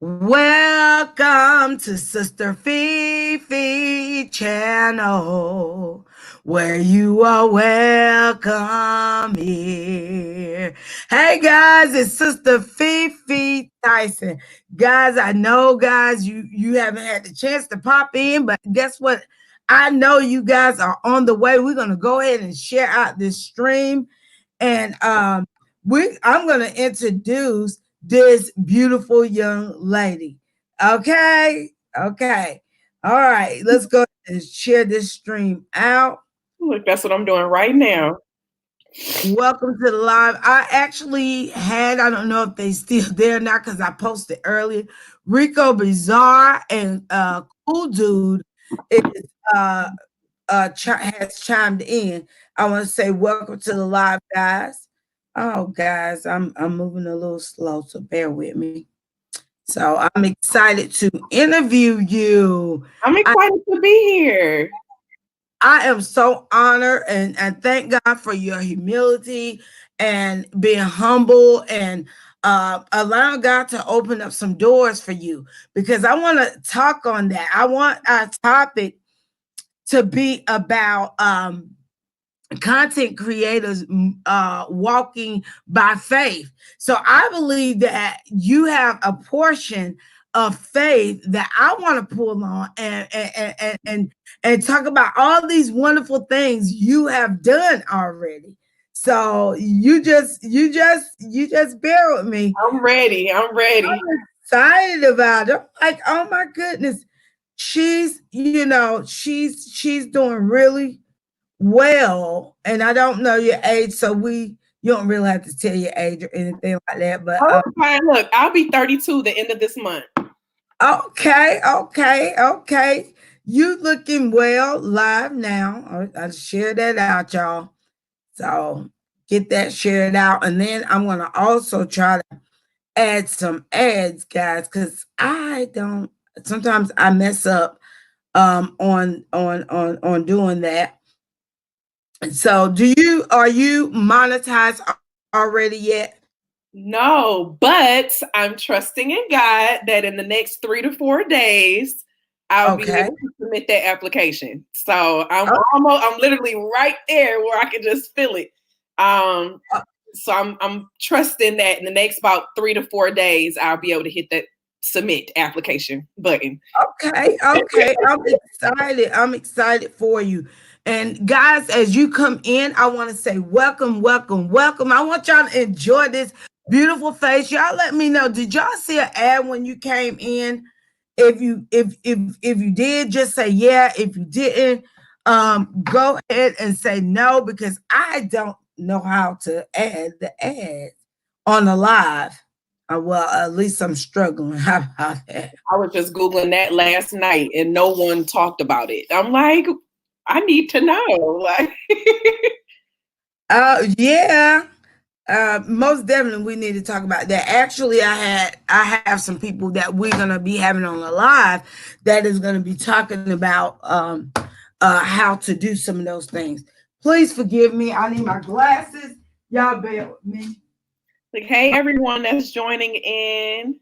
Welcome to Sister Fefe channel, where you are welcome here. Hey guys, it's Sister Fefe Tyson. Guys, I know guys, you haven't had the chance to pop in, but guess what? I know you guys are on the way. We're gonna go ahead and share out this stream, and I'm gonna introduce this beautiful young lady. Okay. Okay. All right. Let's go and share this stream out. Look, that's what I'm doing right now. Welcome to the live. I actually had, I don't know if they still there now because I posted earlier. Rico Bizarre and Cool Dude is has chimed in. I want to say welcome to the live, guys. Oh, guys, I'm moving a little slow, so bear with me. So I'm excited to interview you. I'm excited to be here. I am so honored and thank God for your humility and being humble and allowing God to open up some doors for you, because I want to talk on that. I want our topic to be about content creators walking by faith. So I believe that you have a portion of faith that I want to pull on and talk about all these wonderful things you have done already. So you just bear with me. I'm ready. I'm excited about it. I'm like, oh my goodness. She's doing really well, and I don't know your age, so you don't really have to tell your age or anything like that. But okay, look, I'll be 32 the end of this month. Okay. You looking well live now. I'll share that out, y'all. So get that shared out, and then I'm gonna also try to add some ads, guys, because sometimes I mess up on doing that. So are you monetized already yet? No, but I'm trusting in God that in the next 3 to 4 days, I'll be able to submit that application. So I'm literally right there where I can just feel it. So I'm trusting that in the next about 3 to 4 days, I'll be able to hit that submit application button. Okay. I'm excited for you. And guys, as you come in, I want to say welcome. I want y'all to enjoy this beautiful face. Y'all let me know, did y'all see an ad when you came in? If you did, just say yeah. If you didn't, go ahead and say no, because I don't know how to add the ad on the live. Well, at least I'm struggling. How about that? I was just Googling that last night and no one talked about it. I'm like, I need to know. Like, yeah. Most definitely we need to talk about that. Actually, I have some people that we're gonna be having on the live that is gonna be talking about how to do some of those things. Please forgive me. I need my glasses. Y'all bear with me. Like, hey, everyone that's joining in.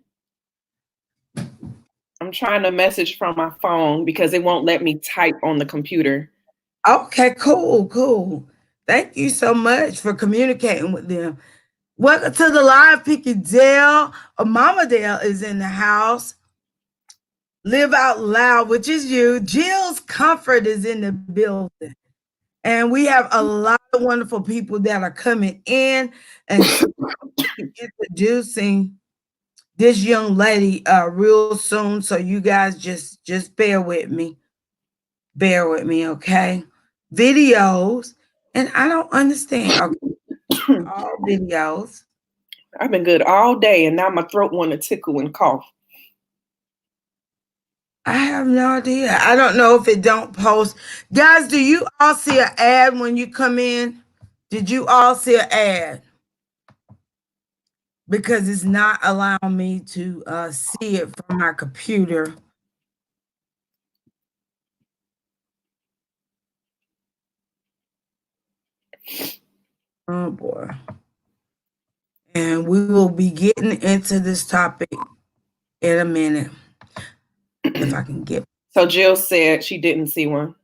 I'm trying to message from my phone because it won't let me type on the computer. Okay, cool. Thank you so much for communicating with them. Welcome to the live. Picky Dale. Mama Dale is in the house. Live Out Loud, which is you. Jill's Comfort is in the building. And we have a lot of wonderful people that are coming in and introducing this young lady real soon. So you guys just bear with me. Bear with me, okay? Videos, and I don't understand. Okay. All videos. I've been good all day, and now my throat want to tickle and cough. I have no idea. I don't know if it don't post. Guys, do you all see an ad when you come in? Did you all see an ad? Because it's not allowing me to see it from my computer. Oh boy. And we will be getting into this topic in a minute. If I can get. So Jill said she didn't see one.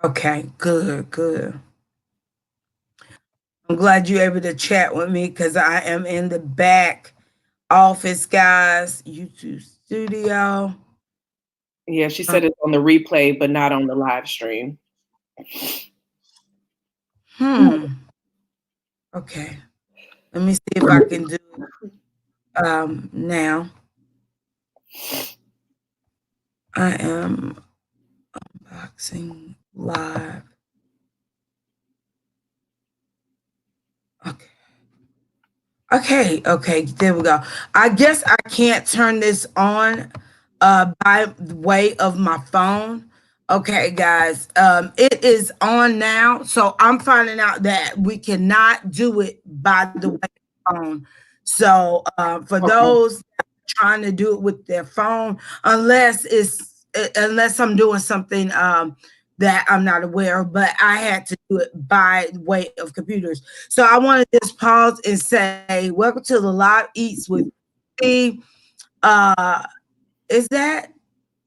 Okay, good. I'm glad you're able to chat with me because I am in the back office, guys. YouTube studio. Yeah, she said it's on the replay, but not on the live stream. Okay. Let me see if I can do now. I am unboxing live. Okay, there we go. I guess I can't turn this on by way of my phone. Okay, guys. It is on now. So I'm finding out that we cannot do it by the way of phone. So for those trying to do it with their phone, unless I'm doing something that I'm not aware of, but I had to do it by way of computers. So I want to just pause and say, welcome to the Live Eats with Fefe. Is that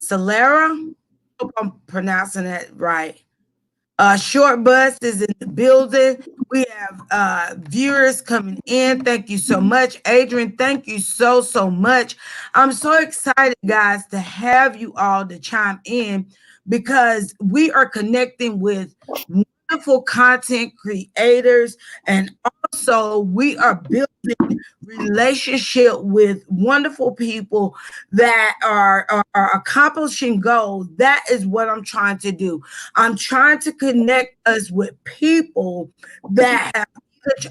Solera? Hope I'm pronouncing that right. Short Bus is in the building. We have viewers coming in. Thank you so much. Adrian, thank you so much. I'm so excited, guys, to have you all to chime in because we are connecting with wonderful content creators, and also we are building relationship with wonderful people that are accomplishing goals. That is what I'm trying to do. I'm trying to connect us with people that have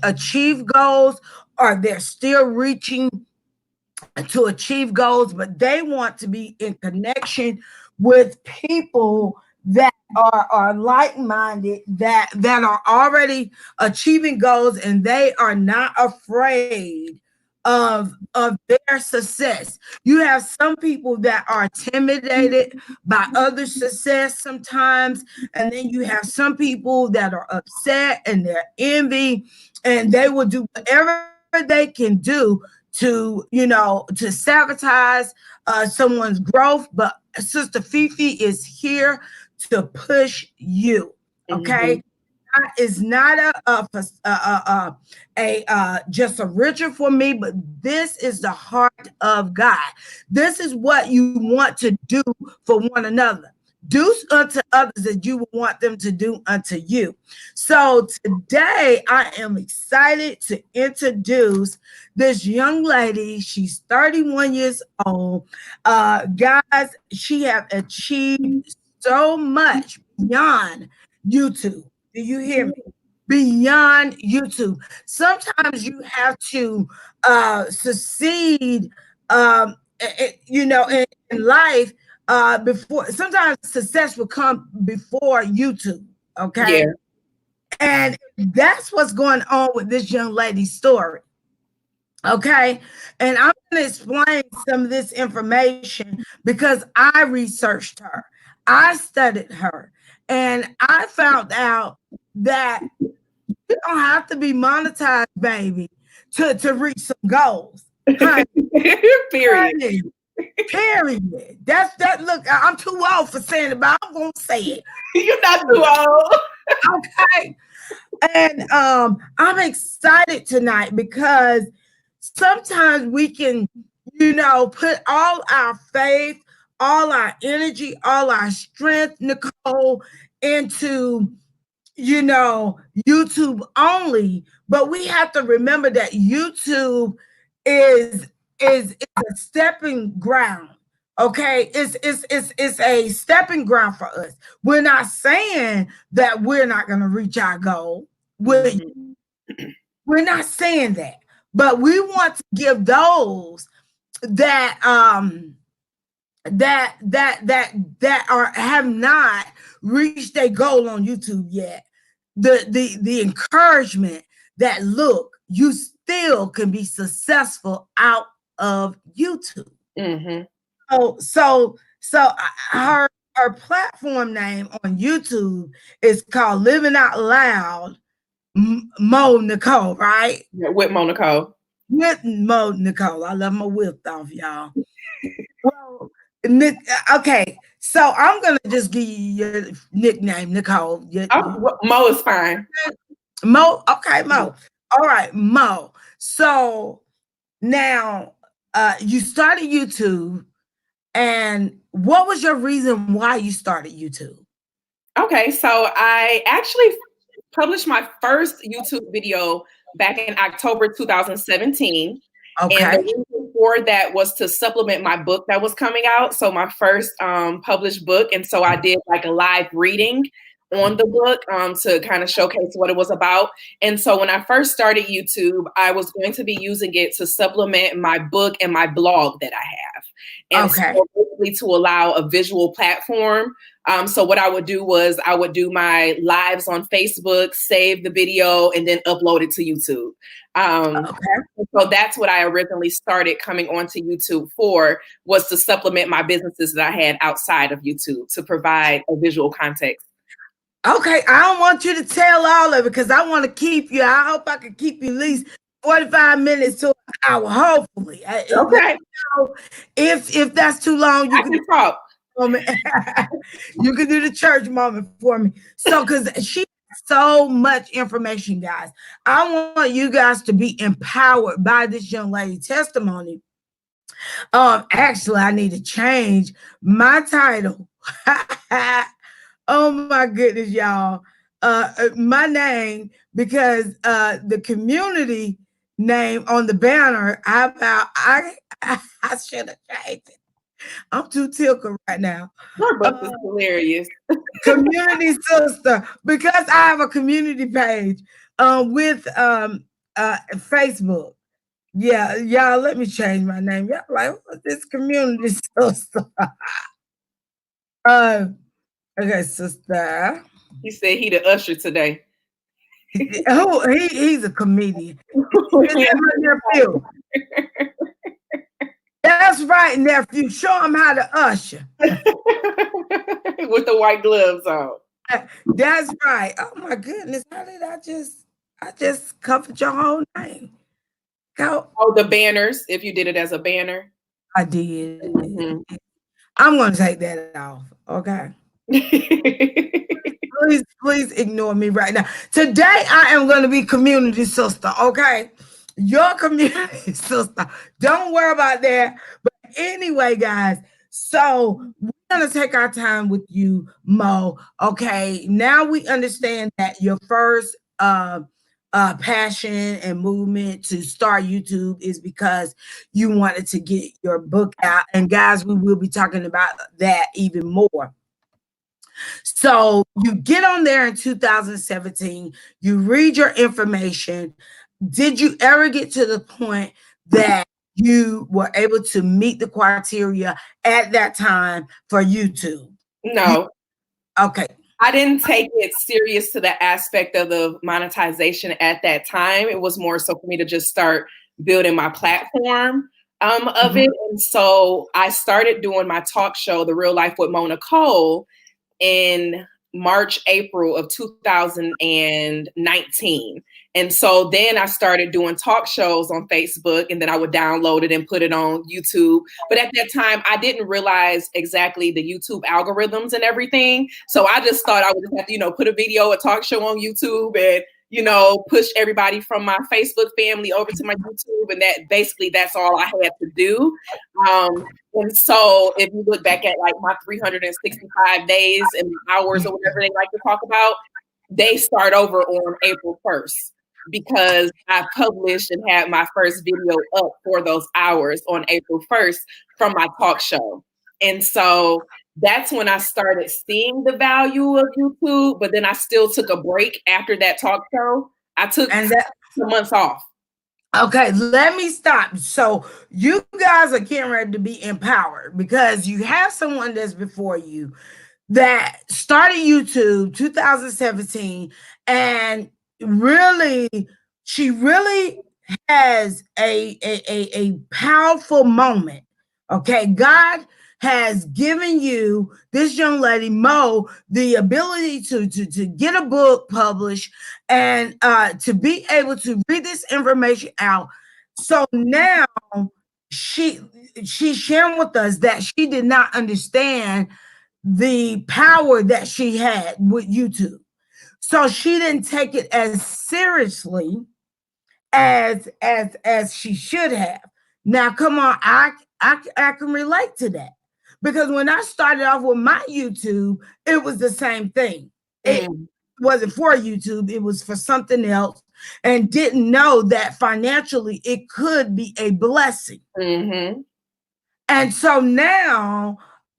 achieved goals or they're still reaching to achieve goals, but they want to be in connection with people that are like-minded, that are already achieving goals, and they are not afraid of their success. You have some people that are intimidated by other success sometimes, and then you have some people that are upset and they're envy, and they will do whatever they can do to sabotage someone's growth. But Sister Fefe is here to push you. Okay. That is not just a ritual for me, but this is the heart of God. This is what you want to do for one another. Do unto others as you want them to do unto you. So today I am excited to introduce this young lady. She's 31 years old. Guys, she have achieved so much beyond YouTube. Do you hear me? Beyond YouTube. Sometimes you have to succeed, in life before. Sometimes success will come before YouTube. Okay. Yeah. And that's what's going on with this young lady's story. Okay. And I'm going to explain some of this information because I researched her, I studied her, and I found out that you don't have to be monetized, baby, to reach some goals. Honey, Period. period. That's that. Look, I'm too old for saying it, but I'm gonna say it. You're not too old. Okay. And I'm excited tonight because sometimes we can, put all our faith, all our energy, all our strength, Nicole, into YouTube only, but we have to remember that YouTube is a stepping ground. Okay, it's a stepping ground for us. We're not saying that we're not going to reach our goal. We're not saying that, but we want to give those that have not reached their goal on YouTube yet, the encouragement that look, you still can be successful out of YouTube. So her platform name on YouTube is called Living Out Loud Mo Nicole, right? Yeah, with Mo Nicole. with Mo Nicole. I love my whipped off, y'all. Well, okay, so I'm gonna just give you your nickname, Nicole. Oh, Mo is fine. Mo. Okay, Mo. All right, Mo. So now, you started YouTube, and what was your reason why you started YouTube? Okay, so I actually published my first YouTube video back in October 2017. And the Okay. reason for that was to supplement my book that was coming out. So my first published book. And so I did like a live reading on the book to kind of showcase what it was about. And so when I first started YouTube, I was going to be using it to supplement my book and my blog that I have. And Okay. so basically to allow a visual platform. So what I would do was I would do my lives on Facebook, save the video, and then upload it to YouTube. Okay. So that's what I originally started coming onto YouTube for, was to supplement my businesses that I had outside of YouTube to provide a visual context. Okay, I don't want you to tell all of it because I want to keep you. I hope I can keep you at least 45 minutes to an hour, hopefully. Okay. If that's too long, you I can talk. You can do the church moment for me. So, because she has so much information, guys. I want you guys to be empowered by this young lady testimony. Actually, I need to change my title. Oh my goodness, y'all. My name, because the community name on the banner, I should have changed it. I'm too tilted right now. Your book is hilarious. Community sister, because I have a community page with Facebook. Yeah, y'all, let me change my name. Y'all like, what's this community sister? Okay, sister. He said he the usher today. Oh, he's a comedian. Nephew. That's right, nephew. Show him how to usher. With the white gloves on. That's right. Oh my goodness. How did I just covered your whole name? Go. Oh, the banners, if you did it as a banner. I did. Mm-hmm. I'm gonna take that off. Okay. Please ignore me right now. Today I am going to be community sister, okay? Your community sister. Don't worry about that. But anyway, guys, so we're going to take our time with you, Mo. Okay, now we understand that your first passion and movement to start YouTube is because you wanted to get your book out. And guys, we will be talking about that even more. So you get on there in 2017, you read your information. Did you ever get to the point that you were able to meet the criteria at that time for YouTube? No. Okay. I didn't take it serious to the aspect of the monetization at that time. It was more so for me to just start building my platform of it. And so I started doing my talk show, The Real Life with Mo Nicole, in March, April of 2019. And so then I started doing talk shows on Facebook, and then I would download it and put it on YouTube. But at that time, I didn't realize exactly the YouTube algorithms and everything. So I just thought I would just have to, put a video, a talk show on YouTube and, push everybody from my Facebook family over to my YouTube. And that's all I had to do. And so if you look back at like my 365 days and hours or whatever they like to talk about, they start over on April 1st because I published and had my first video up for those hours on April 1st from my talk show. And so that's when I started seeing the value of YouTube, but then I still took a break after that talk show. I took 2 months off. Okay, let me stop. So you guys are getting ready to be empowered because you have someone that's before you that started YouTube 2017, and she really has a powerful moment. Okay, God has given you, this young lady Mo, the ability to get a book published and to be able to read this information out. So now she she's sharing with us that she did not understand the power that she had with YouTube. So she didn't take it as seriously as she should have. Now, come on, I can relate to that because when I started off with my YouTube, it was the same thing. It Mm. wasn't for YouTube; it was for something else, and didn't know that financially it could be a blessing. Mm-hmm. And so now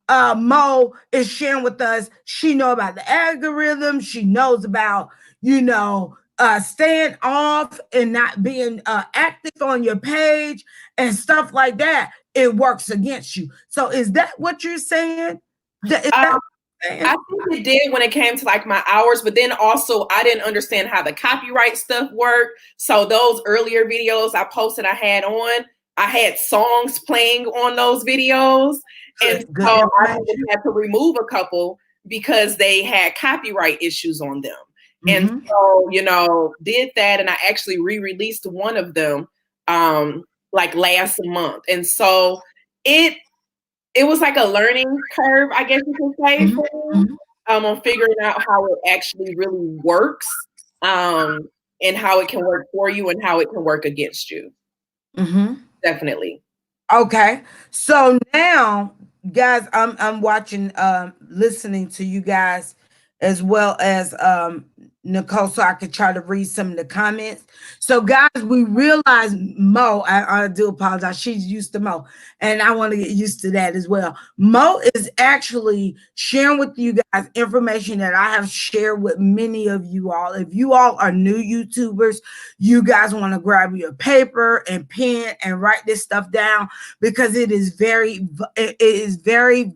Mo is sharing with us, she know about the algorithm, she knows about, staying off and not being active on your page and stuff like that. It works against you. So is that what you're saying? Is that what you're saying? I think it did when it came to like my hours, but then also I didn't understand how the copyright stuff worked. So those earlier videos I posted, I had songs playing on those videos. And Good so I even information. had to remove a couple because they had copyright issues on them. And Mm-hmm. so, did that and I actually re-released one of them like last month. And so it it was like a learning curve, I guess you could say, Mm-hmm. for me, on figuring out how it actually really works, and how it can work for you and how it can work against you. Mm-hmm. Definitely. Okay. So now, guys, I'm watching, listening to you guys as well as Nicole, so I could try to read some of the comments. So, guys, we realize Mo, I do apologize. She's used to Mo, and I want to get used to that as well. Mo is actually sharing with you guys information that I have shared with many of you all. If you all are new YouTubers, you guys want to grab your paper and pen and write this stuff down because it is very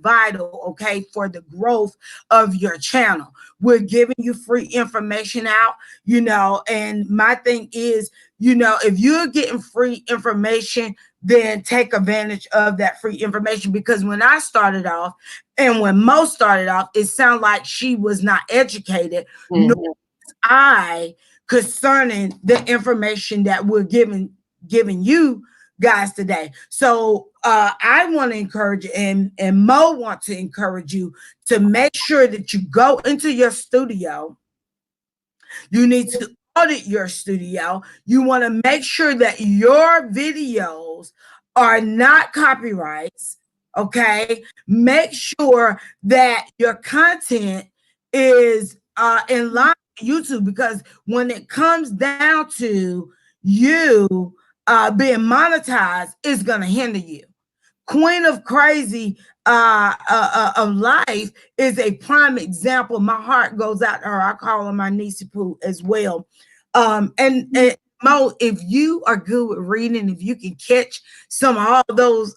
vital, okay, for the growth of your channel. We're giving you free information out, and my thing is, if you're getting free information, then take advantage of that free information, because when I started off and when Mo started off, it sounded like she was not educated, nor Mhm. I, concerning the information that we're giving you guys today. So I want to encourage you, and Mo want to encourage you to make sure that you go into your studio. You need to audit your studio. You want to make sure that your videos are not copyrights. Okay. Make sure that your content is in line with YouTube, because when it comes down to you being monetized, it's going to hinder you. Queen of Crazy of Life is a prime example. My heart goes out to her. I call her my niece Pooh as well. And Mo, if you are good with reading, if you can catch some of all those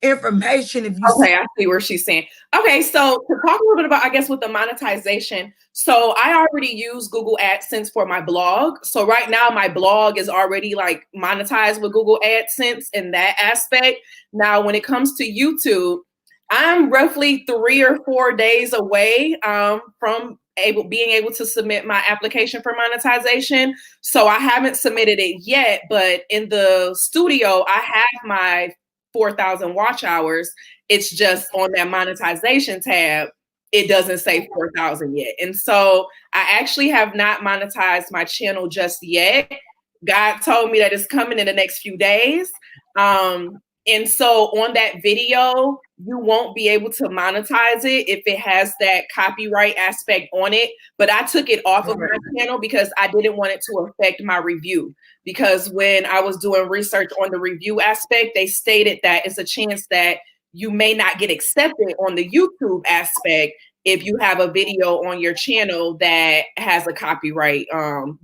information, if you see. Okay, I see where she's saying. Okay, so to talk a little bit about, I guess, with the monetization. So I already use Google AdSense for my blog. So right now my blog is already like monetized with Google AdSense in that aspect. Now, when it comes to YouTube, I'm roughly 3 or 4 days away from being able to submit my application for monetization. So I haven't submitted it yet, but in the studio, I have my 4,000 watch hours. It's just on that monetization tab, it doesn't say 4,000 yet. And so I actually have not monetized my channel just yet. God told me that it's coming in the next few days. And so on that video, you won't be able to monetize it if it has that copyright aspect on it. But I took it off of my channel because I didn't want it to affect my review. Because when I was doing research on the review aspect, they stated that it's a chance that you may not get accepted on the YouTube aspect if you have a video on your channel that has a copyright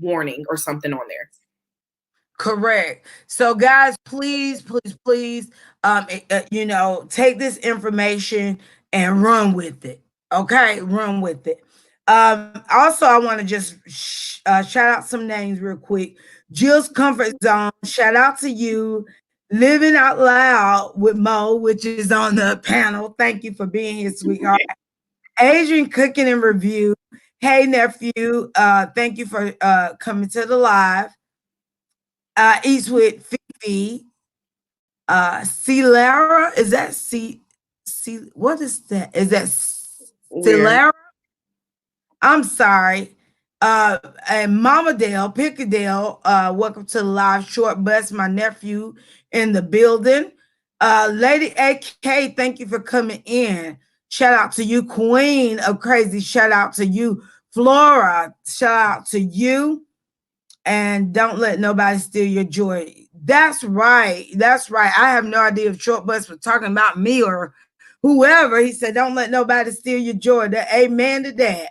warning or something on there. Correct. So, guys, please, please, please, take this information and run with it. Okay, run with it. Also, I want to just shout out some names real quick. Jill's Comfort Zone. Shout out to you. Living Out Loud with Mo, which is on the panel. Thank you for being here, sweetheart. Adrian Cooking and Review. Hey, nephew. Thank you for coming to the live. Eats with Fefe. Cilara, is that what is that? Is that Weird. Cilara? I'm sorry. And Mama Dale, Pickadale, welcome to the live short bus. My nephew in the building. Lady AK, thank you for coming in. Shout out to you, Queen of Crazy. Shout out to you, Flora. Shout out to you. And don't let nobody steal your joy. That's right. That's right. I have no idea if Short Bus was talking about me or whoever. He said, don't let nobody steal your joy. Amen to that.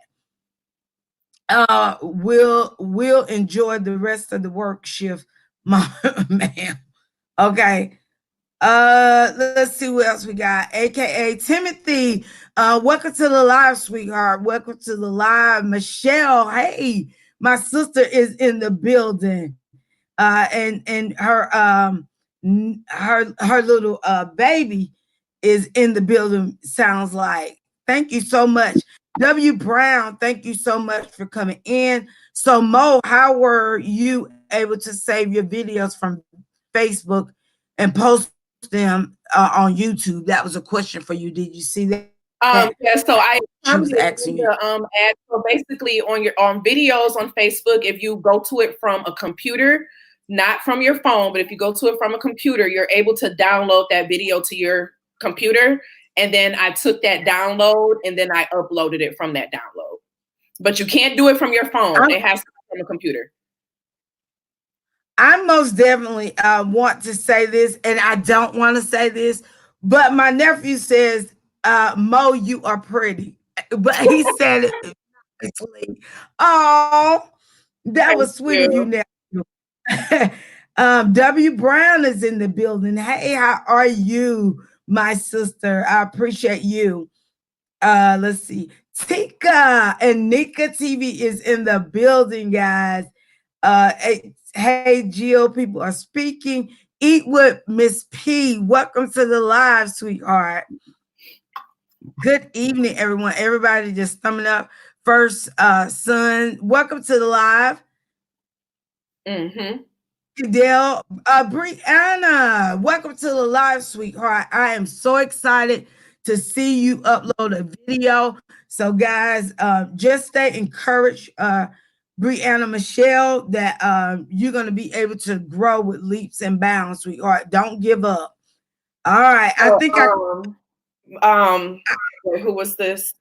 We'll enjoy the rest of the work shift, ma'am. Okay. Let's see what else we got. AKA Timothy. Welcome to the live, sweetheart. Welcome to the live. Michelle. Hey, my sister is in the building. And her little baby is in the building, sounds like. Thank you so much. W Brown, thank you so much for coming in. So Mo, how were you able to save your videos from Facebook and post them on YouTube? That was a question for you. Did you see that? Yeah, so I She was asking you. ad. So basically, on videos on Facebook, if you go to it from a computer, not from your phone, but if you go to it from a computer, you're able to download that video to your computer. And then I took that download and then I uploaded it from that download. But you can't do it from your phone. It has to be from a computer. I most definitely want to say this, and I don't want to say this, but my nephew says, Mo, you are pretty. But he said it nicely. Oh, that Thank was sweet of you, you. nephew. W. Brown is in the building. Hey, how are you, my sister? I appreciate you. Let's see. Tika and Nika TV is in the building, guys. Hey, Geo, people are speaking. Eat with Miss P. Welcome to the live, sweetheart. Good evening, everyone. Everybody just thumbing up. First son, welcome to the live. Mm-hmm. Dale, Brianna, welcome to the live, sweetheart. I am so excited to see you upload a video. So, guys, just stay encouraged, Brianna Michelle, that you're going to be able to grow with leaps and bounds, sweetheart. Don't give up. All right, I think Who was this?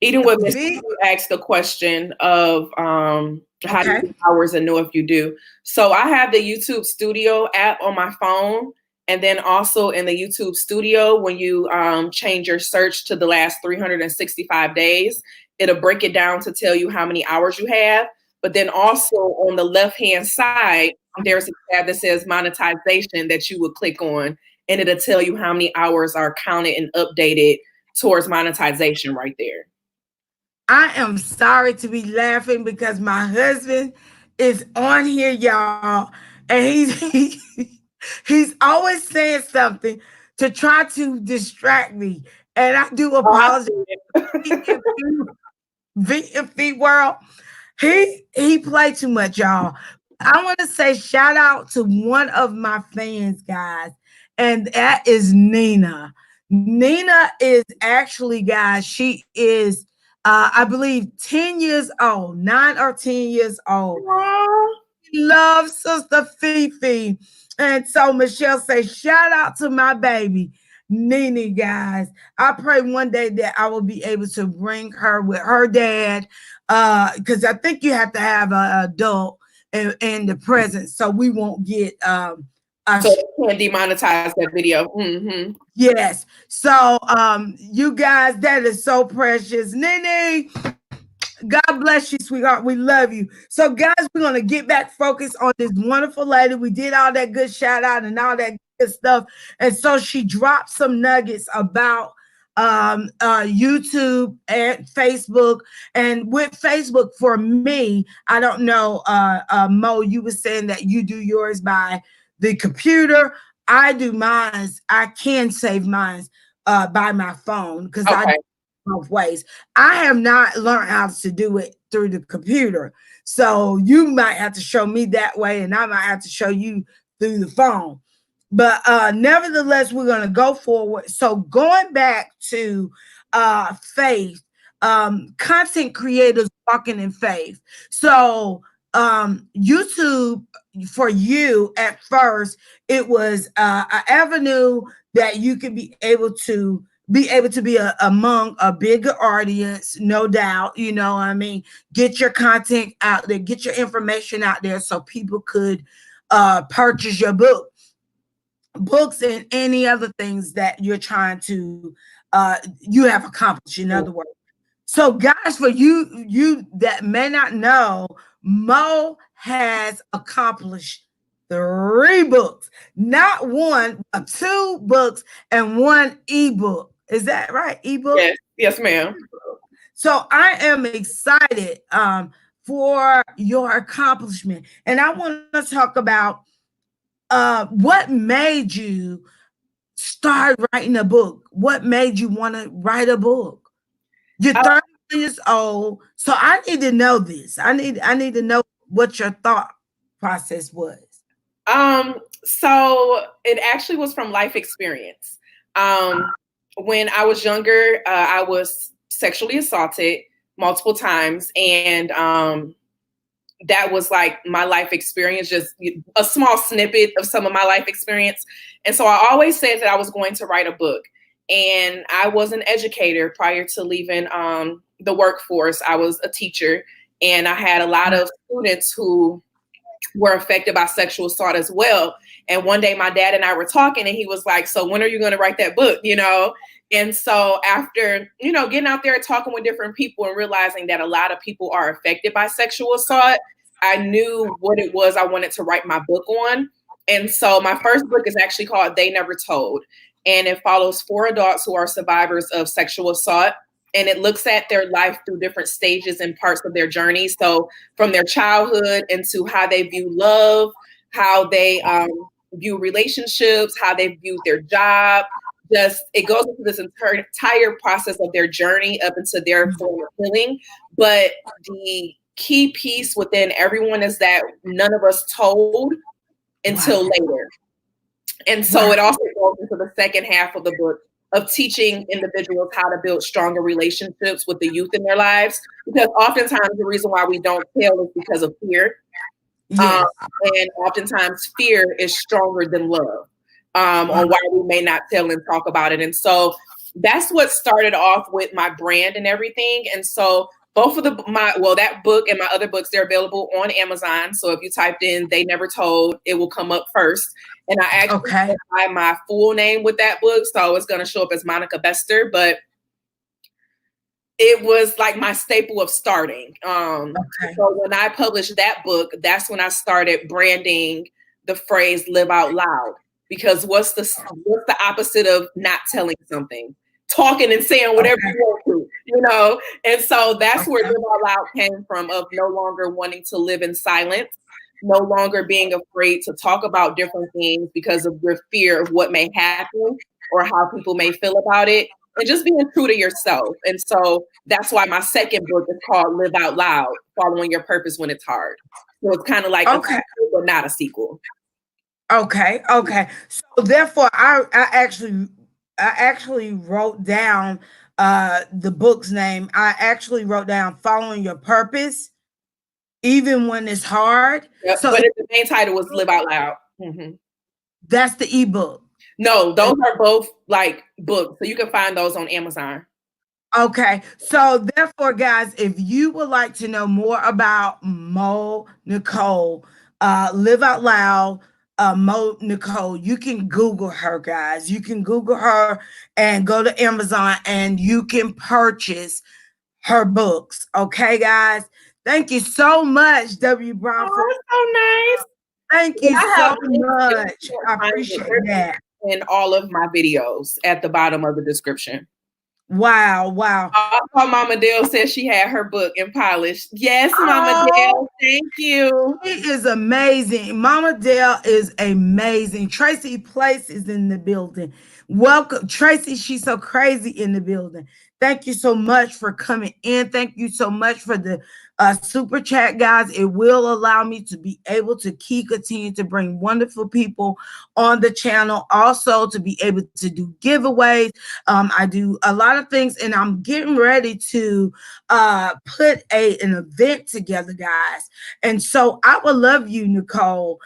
Eating with Miss V. asked the question of how do you Okay. do hours and know if you do. So I have the YouTube Studio app on my phone, and then also in the YouTube Studio, when you change your search to the last 365 days, it'll break it down to tell you how many hours you have. But then also on the left-hand side, there's a tab that says monetization that you would click on, and it'll tell you how many hours are counted and updated towards monetization right there. I am sorry to be laughing because my husband is on here, y'all, and he's always saying something to try to distract me, and I do apologize. VFB world, he played too much, y'all. I want to say shout out to one of my fans, guys, and that is Nina. Nina is actually, guys, she is I believe 10 years old, 9 or 10 years old. Love Sister Fefe. And so Michelle says, shout out to my baby, Nene, guys. I pray one day that I will be able to bring her with her dad. Because I think you have to have an adult in the present so we won't get so you can't demonetize that video. Mm-hmm. Yes. So you guys, that is so precious. Nene, God bless you, sweetheart. We love you. So, guys, we're going to get back focused on this wonderful lady. We did all that good shout out and all that good stuff. And so she dropped some nuggets about YouTube and Facebook. And with Facebook, for me, I don't know, Mo, you were saying that you do yours by the computer. I do mine. I can save mine by my phone because okay. both ways. I have not learned how to do it through the computer. So you might have to show me that way, and I might have to show you through the phone. But nevertheless, we're going to go forward. So going back to faith, content creators walking in faith. So YouTube for you at first, it was an avenue that you could be among a bigger audience, no doubt. You know what I mean? Get your content out there, get your information out there so people could purchase your books and any other things that you're trying to you have accomplished, in other words. So guys, for you that may not know, Mo has accomplished 3 books, not one, but 2 books and 1 ebook. Is that right? Ebook? Yes, ma'am. So I am excited for your accomplishment. And I want to talk about what made you start writing a book? What made you want to write a book? You're 30 years old, so I need to know this. I need to know what your thought process was. So it actually was from life experience. When I was younger, I was sexually assaulted multiple times, and that was like my life experience, just a small snippet of some of my life experience. And so I always said that I was going to write a book. And I was an educator prior to leaving the workforce. I was a teacher, and I had a lot of students who were affected by sexual assault as well. And one day my dad and I were talking, and he was like, so when are you going to write that book? You know? And so after, getting out there and talking with different people and realizing that a lot of people are affected by sexual assault, I knew what it was I wanted to write my book on. And so my first book is actually called They Never Told. And it follows 4 adults who are survivors of sexual assault. And it looks at their life through different stages and parts of their journey. So from their childhood into how they view love, how they view relationships, how they view their job. It goes into this entire process of their journey up into their form of healing. But the key piece within everyone is that none of us told until later. And so it also goes into the second half of the book of teaching individuals how to build stronger relationships with the youth in their lives. Because oftentimes the reason why we don't tell is because of fear. Yes. And oftentimes fear is stronger than love on why we may not tell and talk about it. And so that's what started off with my brand and everything. And so both of that book and my other books, they're available on Amazon. So if you typed in They Never Told, it will come up first. And I actually buy my full name with that book. So it's going to show up as Monica Bester, but it was like my staple of starting. So when I published that book, that's when I started branding the phrase live out loud. Because what's the opposite of not telling something? Talking and saying whatever you want to, And so that's where Live Out Loud came from, of no longer wanting to live in silence, no longer being afraid to talk about different things because of your fear of what may happen or how people may feel about it, and just being true to yourself. And so that's why my second book is called Live Out Loud, Following Your Purpose When It's Hard. So it's kind of like a sequel, but not a sequel. Okay. So therefore, I actually wrote down the book's name. I actually wrote down Following Your Purpose, Even When It's Hard. Yep, so but the main title was Live Out Loud. Mm-hmm. That's the ebook. No, those are both like books. So you can find those on Amazon. Okay. So therefore, guys, if you would like to know more about Mo Nicole, Live Out Loud, Mo Nicole, you can Google her, guys. You can Google her and go to Amazon and you can purchase her books. Okay, guys. Thank you so much, W. Brown. So nice. Thank you so much. I appreciate that. In all of my videos at the bottom of the description. Wow. Mama Dale said she had her book in polish. Yes, Mama Dale. Thank you. She is amazing. Mama Dale is amazing. Tracy Place is in the building. Welcome, Tracy. She's so crazy in the building. Thank you so much for coming in. Thank you so much for the super chat, guys. It will allow me to be able to continue to bring wonderful people on the channel. Also, to be able to do giveaways. I do a lot of things, and I'm getting ready to put an event together, guys. And so I would love you, Nicole,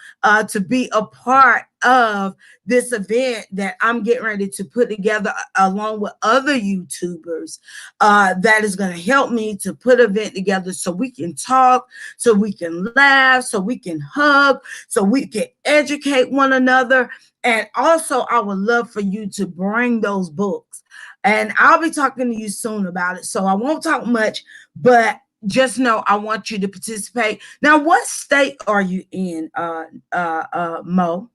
to be a part of this event that I'm getting ready to put together along with other YouTubers that is going to help me to put an event together so we can talk, so we can laugh, so we can hug, so we can educate one another. And also, I would love for you to bring those books. And I'll be talking to you soon about it. So I won't talk much, but just know I want you to participate. Now, what state are you in, Mo?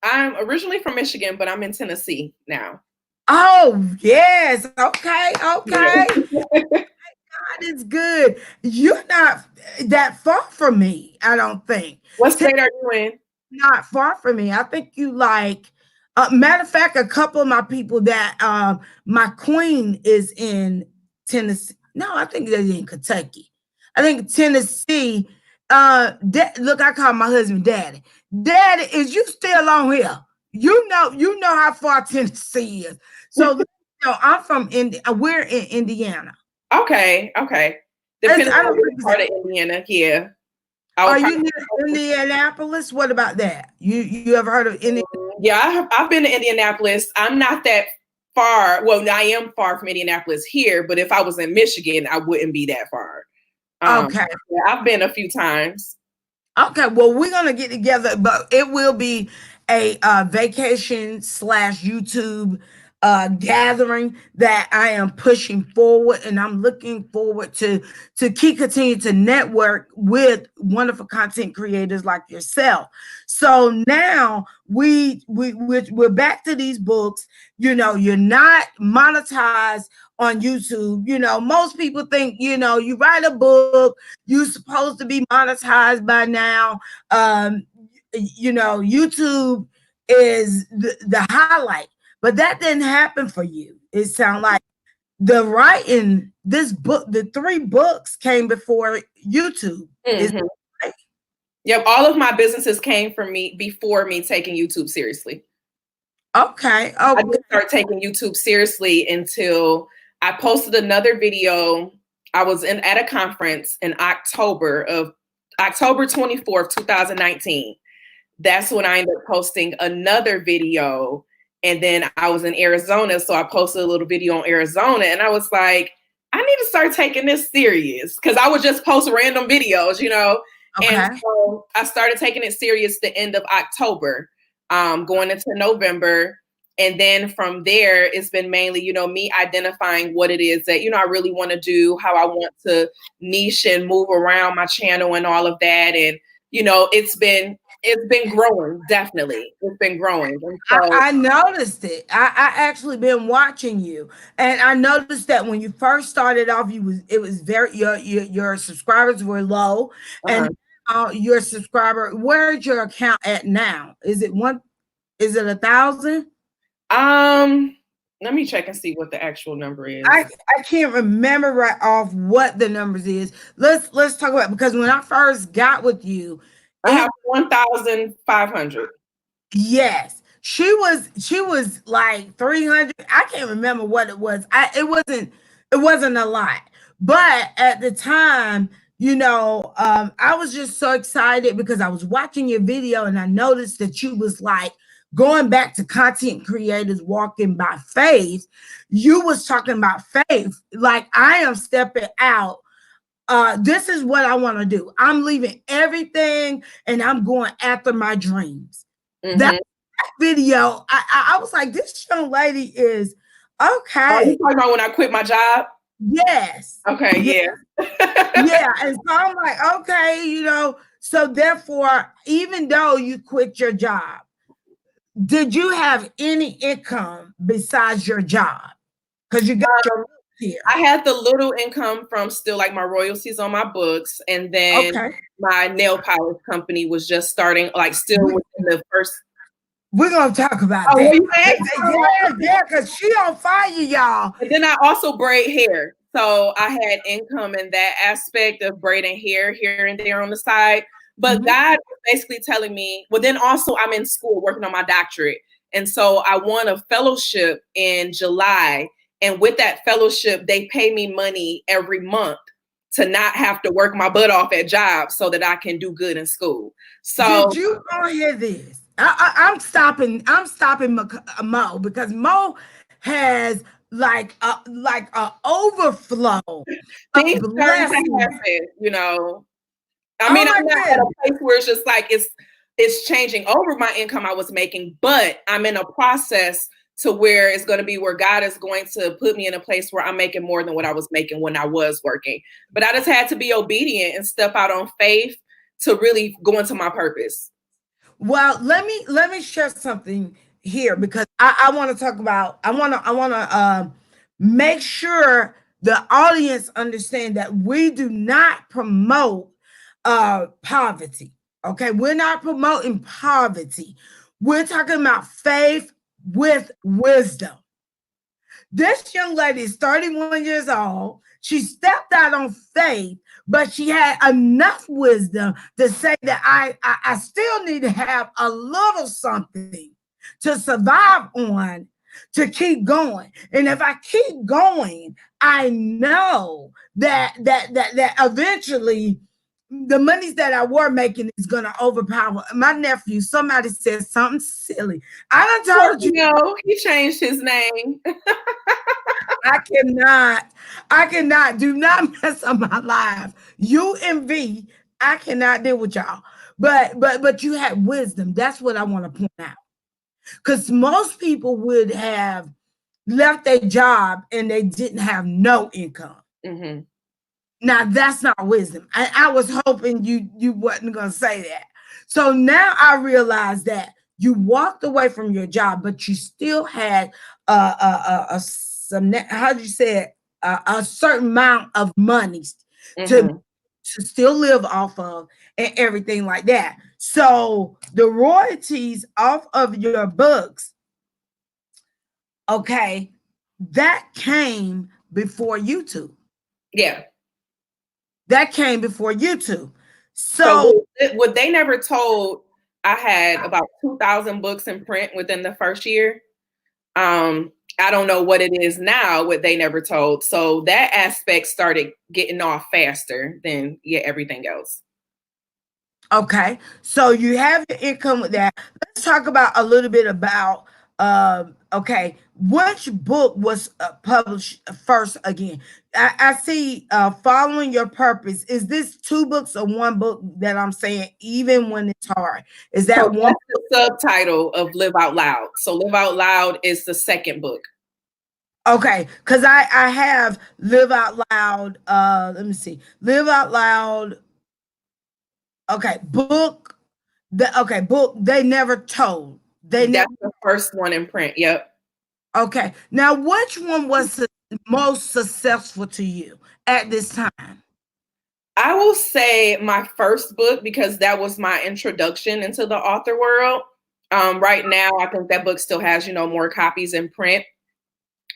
I'm originally from Michigan, but I'm in Tennessee now. Oh, yes. Okay. Yeah. God is good. You're not that far from me, I don't think. What state are you in? Not far from me. I think you like, matter of fact, a couple of my people that my queen is in Tennessee. No, I think they're in Kentucky. I think Tennessee. Look, I call my husband Daddy. Daddy, is you still on here? You know how far Tennessee is. So I'm from we're in Indiana. Okay. Depending on which part of Indiana, yeah. Are you near Indianapolis? What about that? You ever heard of Indiana? Yeah, I've been to Indianapolis. I'm not that far. Well, I am far from Indianapolis here, but if I was in Michigan, I wouldn't be that far. Okay. Yeah, I've been a few times. Okay, well, we're gonna get together, but it will be a vacation / YouTube gathering that I am pushing forward, and I'm looking forward to continue to network with wonderful content creators like yourself. So now we're back to these books. You know, you're not monetized on YouTube. You know, most people think, you know, you write a book, you're supposed to be monetized by now. You know, YouTube is the highlight, but that didn't happen for you. It sounds like the writing, this book, the 3 books came before YouTube. Mm-hmm. Right? Yep, all of my businesses came from me before me taking YouTube seriously. Okay. I didn't start taking YouTube seriously until I posted another video. I was at a conference in October 24th, 2019. That's when I ended up posting another video. And then I was in Arizona, so I posted a little video on Arizona, and I was like, I need to start taking this serious, because I would just post random videos, you know. Okay. And so I started taking it serious the end of October, going into November. And then from there, it's been mainly, you know, me identifying what it is that, you know, I really want to do, how I want to niche and move around my channel and all of that. And, you know, it's been growing. Definitely. It's been growing. So, I noticed it. I actually been watching you, and I noticed that when you first started off, it was very, your subscribers were low, and your subscriber, where's your account at now? Is it 1,000? Let me check and see what the actual number is. I can't remember right off what the numbers is. Let's talk about it, because when I first got with you, I have 1,500. Yes, she was like 300. I can't remember what it was. It wasn't a lot, but at the time, you know, I was just so excited because I was watching your video and I noticed that you was like going back to content creators walking by faith. You was talking about faith, like I am stepping out. This is what I want to do. I'm leaving everything and I'm going after my dreams. Mm-hmm. That video, I was like, this young lady is okay. Are you talking about when I quit my job? Yes. Okay, yeah. Yeah. And so I'm like, okay, you know, so therefore, even though you quit your job, did you have any income besides your job? Because you got your here. I had the little income from still like my royalties on my books, and then my nail polish company was just starting, like still within the first. We're gonna talk about that. bet, because she on fire, y'all. And then I also braid hair. So I had income in that aspect of braiding hair here and there on the side. But God was basically telling me, well, then also I'm in school working on my doctorate. And so I won a fellowship in July. And with that fellowship, they pay me money every month to not have to work my butt off at jobs so that I can do good in school. So did you all hear this? I'm stopping. I'm stopping Mo, because Mo has like a overflow of things starting to blessings. happen, you know. I Oh mean, my I'm not at a goodness. place where it's just like it's changing over my income I was making, but I'm in a process to where it's going to be where God is going to put me in a place where I'm making more than what I was making when I was working. But I just had to be obedient and step out on faith to really go into my purpose. Well, let me share something here, because I want to talk about. I want to make sure the audience understand that we do not promote poverty. Okay, we're not promoting poverty. We're talking about faith with wisdom. This young lady is 31 years old. She stepped out on faith, but she had enough wisdom to say that I still need to have a little something to survive on, to keep going. And if I keep going, I know that eventually the monies that I were making is gonna overpower my nephew. Somebody said something silly. I done told you. No, he changed his name. I cannot. I cannot. Do not mess up my life. You and V, I cannot deal with y'all. But you had wisdom. That's what I want to point out. Because most people would have left their job and they didn't have no income. Mm-hmm. Now that's not wisdom. I was hoping you wasn't gonna say that. So now I realize that you walked away from your job, but you still had some, how do you say it, a certain amount of money to Mm-hmm. to still live off of, and everything like that. So the royalties off of your books, okay, that came before YouTube. Yeah. That came before YouTube. So So what they never told, I had about 2,000 books in print within the first year. I don't know what it is now, what they never told. So that aspect started getting off faster than everything else. okay, so you have your income with that. Let's talk about a little bit about okay, which book was published first again? I see Following Your Purpose. Is this two books or one book that I'm saying, even when it's hard? Is So that one? that's the subtitle of Live Out Loud. So Live Out Loud is the second book. Okay, because I have Live Out Loud. Let me see. Live Out Loud. Okay, book. Book. They never told. They never. That's the first one in print. Yep. Okay. Now, which one was most successful to you at this time? I will say my first book, because that was my introduction into the author world. Right now, I think that book still has, more copies in print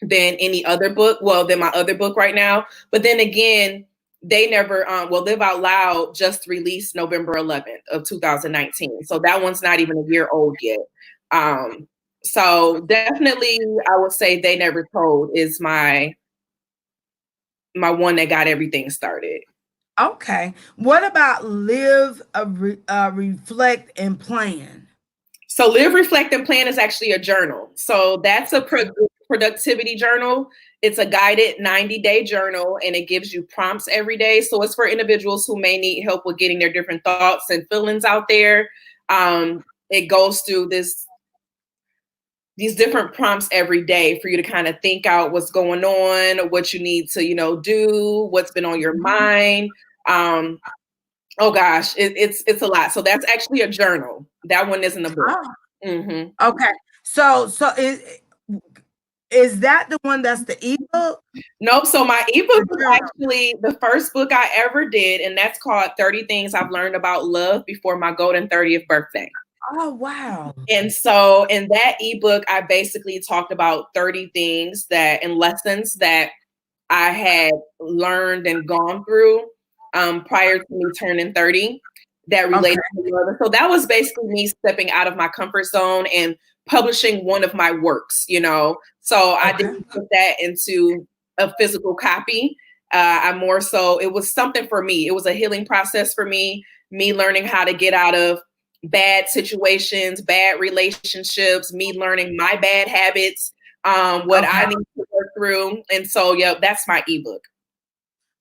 than any other book. Well, than my other book right now. But then again, they never, Live Out Loud just released November 11th of 2019. So that one's not even a year old yet. So definitely, I would say They Never Told is my one that got everything started. Okay. What about Live, Reflect, and Plan? So Live, Reflect, and Plan is actually a journal. So that's a productivity journal. It's a guided 90-day journal, and it gives you prompts every day. So it's for individuals who may need help with getting their different thoughts and feelings out there. It goes through these different prompts every day for you to kind of think out what's going on, what you need to, do, what's been on your mind. Oh gosh, it's a lot. So that's actually a journal. That one isn't a book. Oh, Mm-hmm. okay. So is that the one that's the ebook? Nope. So my ebook was actually the first book I ever did, and that's called 30 Things I've Learned About Love Before My Golden 30th Birthday. Oh, wow. And so in that ebook, I basically talked about 30 things that and lessons that I had learned and gone through prior to me turning 30 that Okay. related to love. So that was basically me stepping out of my comfort zone and publishing one of my works, you know. So I Okay. didn't put that into a physical copy. I more so, it was something for me. It was a healing process for me learning how to get out of bad situations, bad relationships, me learning my bad habits, what Okay. I need to work through. And so, yeah, that's my ebook.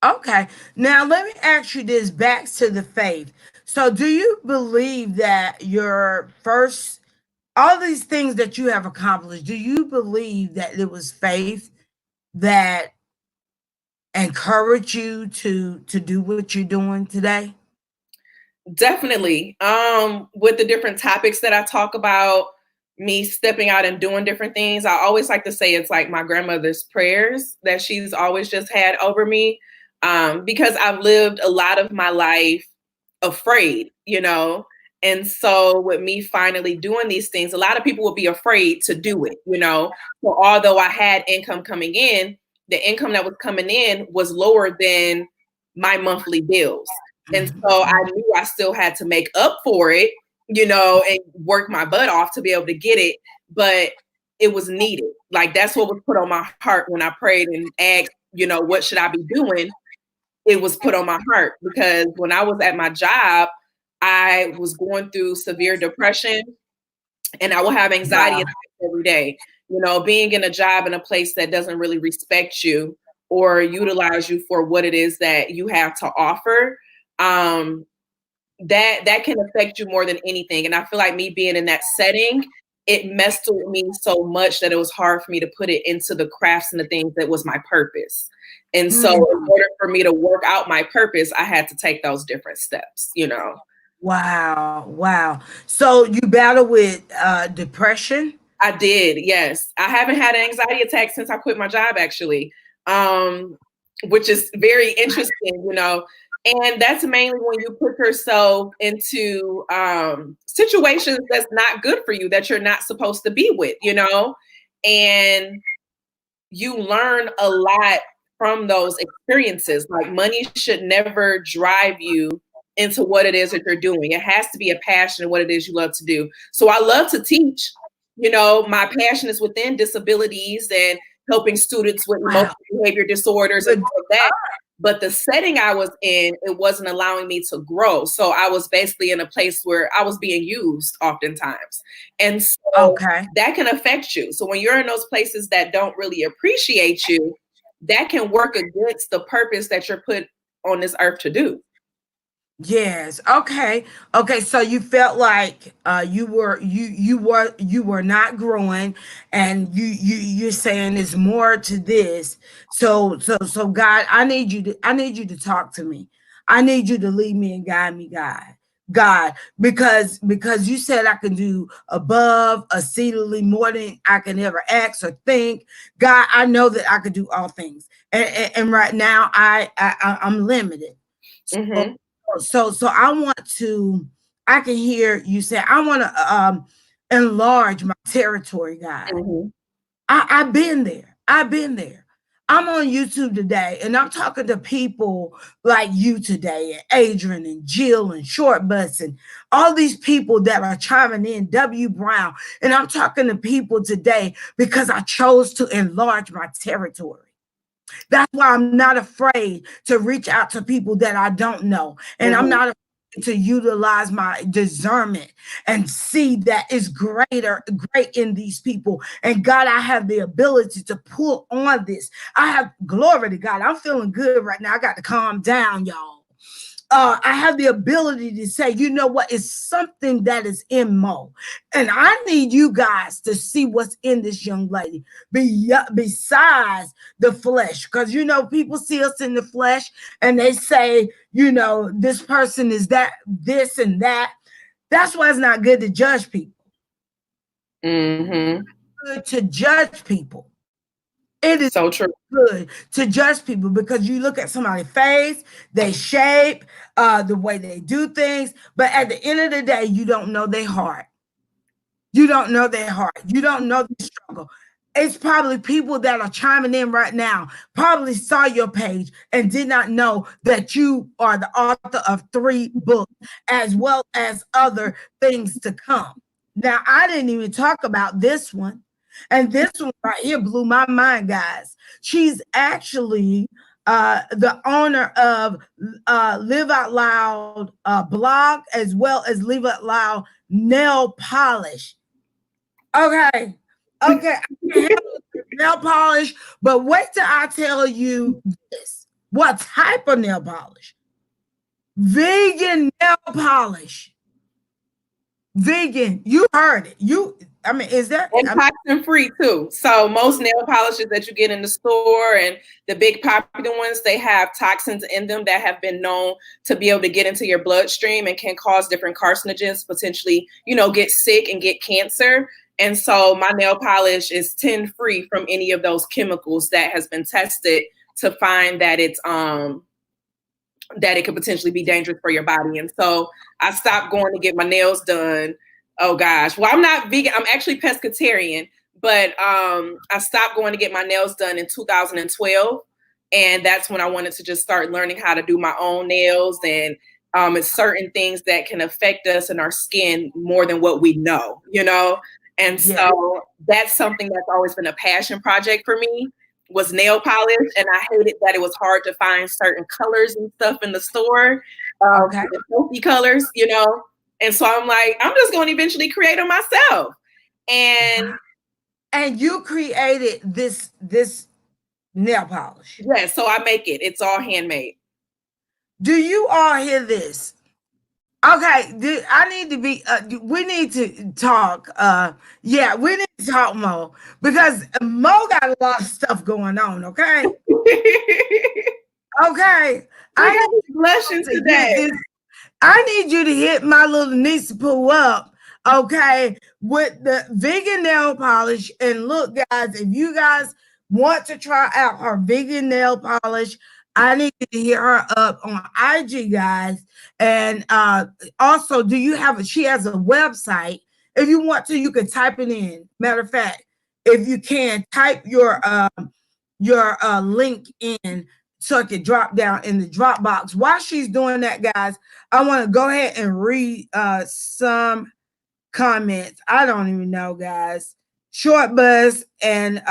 Okay. Now let me ask you this back to the faith. So do you believe that your first all these things that you have accomplished, do you believe that it was faith that encouraged you to do what you're doing today? Definitely. With the different topics that I talk about, me stepping out and doing different things, I always like to say it's like my grandmother's prayers that she's always just had over me. Because I've lived a lot of my life afraid, you know. And so with me finally doing these things, a lot of people will be afraid to do it, you know. So although I had income coming in, the income that was coming in was lower than my monthly bills. And so I knew I still had to make up for it, you know, and work my butt off to be able to get it. But it was needed. Like that's what was put on my heart when I prayed and asked, you know, what should I be doing? It was put on my heart because when I was at my job, I was going through severe depression and I will have anxiety Wow. attacks every day. You know, being in a job in a place that doesn't really respect you or utilize you for what it is that you have to offer, um, that can affect you more than anything. And I feel like me being in that setting, it messed with me so much that it was hard for me to put it into the crafts and the things that was my purpose. And so Mm. in order for me to work out my purpose, I had to take those different steps, you know. Wow. Wow. So you battle with depression? I did, yes. I haven't had an anxiety attack since I quit my job, actually, um, which is very interesting, you know. And that's mainly when you put yourself into situations that's not good for you, that you're not supposed to be with, you know. And you learn a lot from those experiences. Like money should never drive you into what it is that you're doing. It has to be a passion in what it is you love to do. So I love to teach. You know, my passion is within disabilities and helping students with Wow. emotional behavior disorders and Good. all of that. But the setting I was in, it wasn't allowing me to grow. So I was basically in a place where I was being used oftentimes. And so Okay. that can affect you. So when you're in those places that don't really appreciate you, that can work against the purpose that you're put on this earth to do. Yes. Okay. Okay. So you felt like you were not growing, and you're saying there's more to this. So God, I need you to talk to me. I need you to lead me and guide me, God. God, because you said I can do above exceedingly more than I can ever ask or think. God, I know that I could do all things, and right now I'm limited. So Mm-hmm. so I want to I can hear you say I want to enlarge my territory, God. Mm-hmm. I've been there. I've been there. I'm on YouTube today and I'm talking to people like you today, and Adrian and Jill and Short Bus and all these people that are chiming in, W. Brown. And I'm talking to people today because I chose to enlarge my territory. That's why I'm not afraid to reach out to people that I don't know. And I'm Mm-hmm. not afraid to utilize my discernment and see that is great in these people. And God, I have the ability to pull on this. I have glory to God. I'm feeling good right now. I got to calm down, y'all. I have the ability to say, you know what, it's something that is in Mo. And I need you guys to see what's in this young lady besides the flesh. Because, you know, people see us in the flesh and they say, you know, this person is that, this and that. That's why it's not good to judge people. Mm-hmm. Good to judge people. It is So true. good to judge people because you look at somebody's face, they shape, the way they do things, but at the end of the day, you don't know their heart. You don't know their heart. You don't know the struggle. It's probably people that are chiming in right now, probably saw your page and did not know that you are the author of 3 books, as well as other things to come. Now, I didn't even talk about this one. And this one right here blew my mind, guys. She's actually the owner of Live Out Loud blog, as well as Live Out Loud nail polish. Okay. Okay. I can handle nail polish, but wait till I tell you this. What type of nail polish? Vegan nail polish. Vegan. You heard it. I mean, is that and toxin free too. So most nail polishes that you get in the store and the big popular ones, they have toxins in them that have been known to be able to get into your bloodstream and can cause different carcinogens, potentially, get sick and get cancer. And so my nail polish is 10 free from any of those chemicals that has been tested to find that it's that it could potentially be dangerous for your body. And so I stopped going to get my nails done. Oh gosh. Well, I'm not vegan. I'm actually pescatarian, but I stopped going to get my nails done in 2012. And that's when I wanted to just start learning how to do my own nails. And it's certain things that can affect us and our skin more than what we know, And so that's something that's always been a passion project for me, was nail polish, and I hated that it was hard to find certain colors and stuff in the store, the healthy colors, And so I'm like, I'm just going to eventually create them myself. And you created this nail polish? Yes, so I make it. It's all handmade. Do you all hear this? Okay, I need to be. We need to talk. Yeah, we need to talk more because Mo got a lot of stuff going on. Okay, okay. I got this blushing today. I need you to hit my little niece pull up. Okay, with the vegan nail polish. And look, guys, if you guys want to try out her vegan nail polish, I need to hit her up on IG, guys. And also, she has a website. If you want to, you can type it in. Matter of fact, if you can, type your link in so it can drop down in the Dropbox. While she's doing that, guys, I want to go ahead and read some comments. I don't even know, guys. Short Buzz and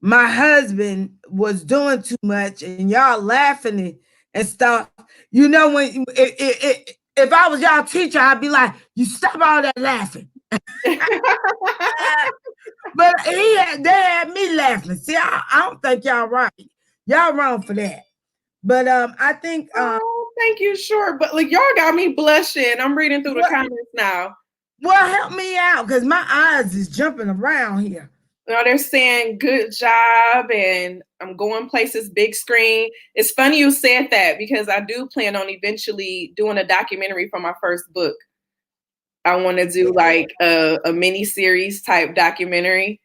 my husband was doing too much and y'all laughing and stuff. When if I was y'all teacher, I'd be like, you stop all that laughing. But they had me laughing. See, I don't think y'all right. Y'all wrong for that. But I think thank you, sure. But y'all got me blushing. I'm reading through the comments now. Well, help me out because my eyes is jumping around here. They're saying good job and I'm going places, big screen. It's funny you said that because I do plan on eventually doing a documentary for my first book. I want to do like a mini series type documentary.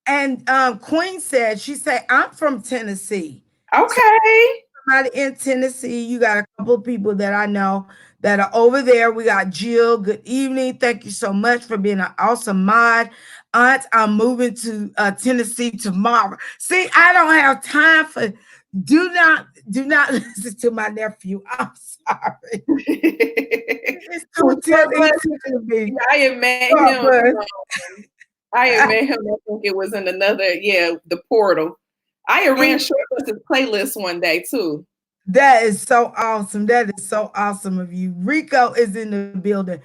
And Queen said, I'm from Tennessee. Okay. Somebody in Tennessee. You got a couple of people that I know that are over there. We got Jill. Good evening. Thank you so much for being an awesome mod. Aunt, I'm moving to Tennessee tomorrow. See, I don't have time for. Do not listen to my nephew. I'm sorry. It's too tempting. I had met him. I think it was in the portal. I ran Shortbus's playlist one day too. That is so awesome. That is so awesome of you. Rico is in the building.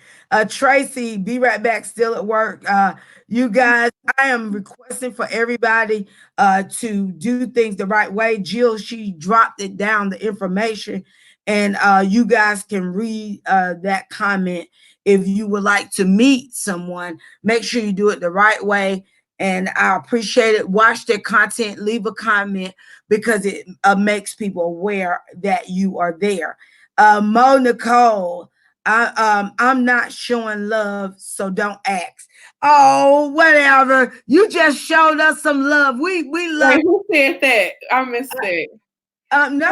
Tracy, be right back, still at work. You guys, I am requesting for everybody to do things the right way. Jill, she dropped it down, the information, and you guys can read that comment. If you would like to meet someone, make sure you do it the right way. And I appreciate it. Watch their content, leave a comment because it makes people aware that you are there. Mo Nicole, I'm not showing love, so don't ask. Oh, whatever. You just showed us some love. We love. Wait, who said that? I missed it. No,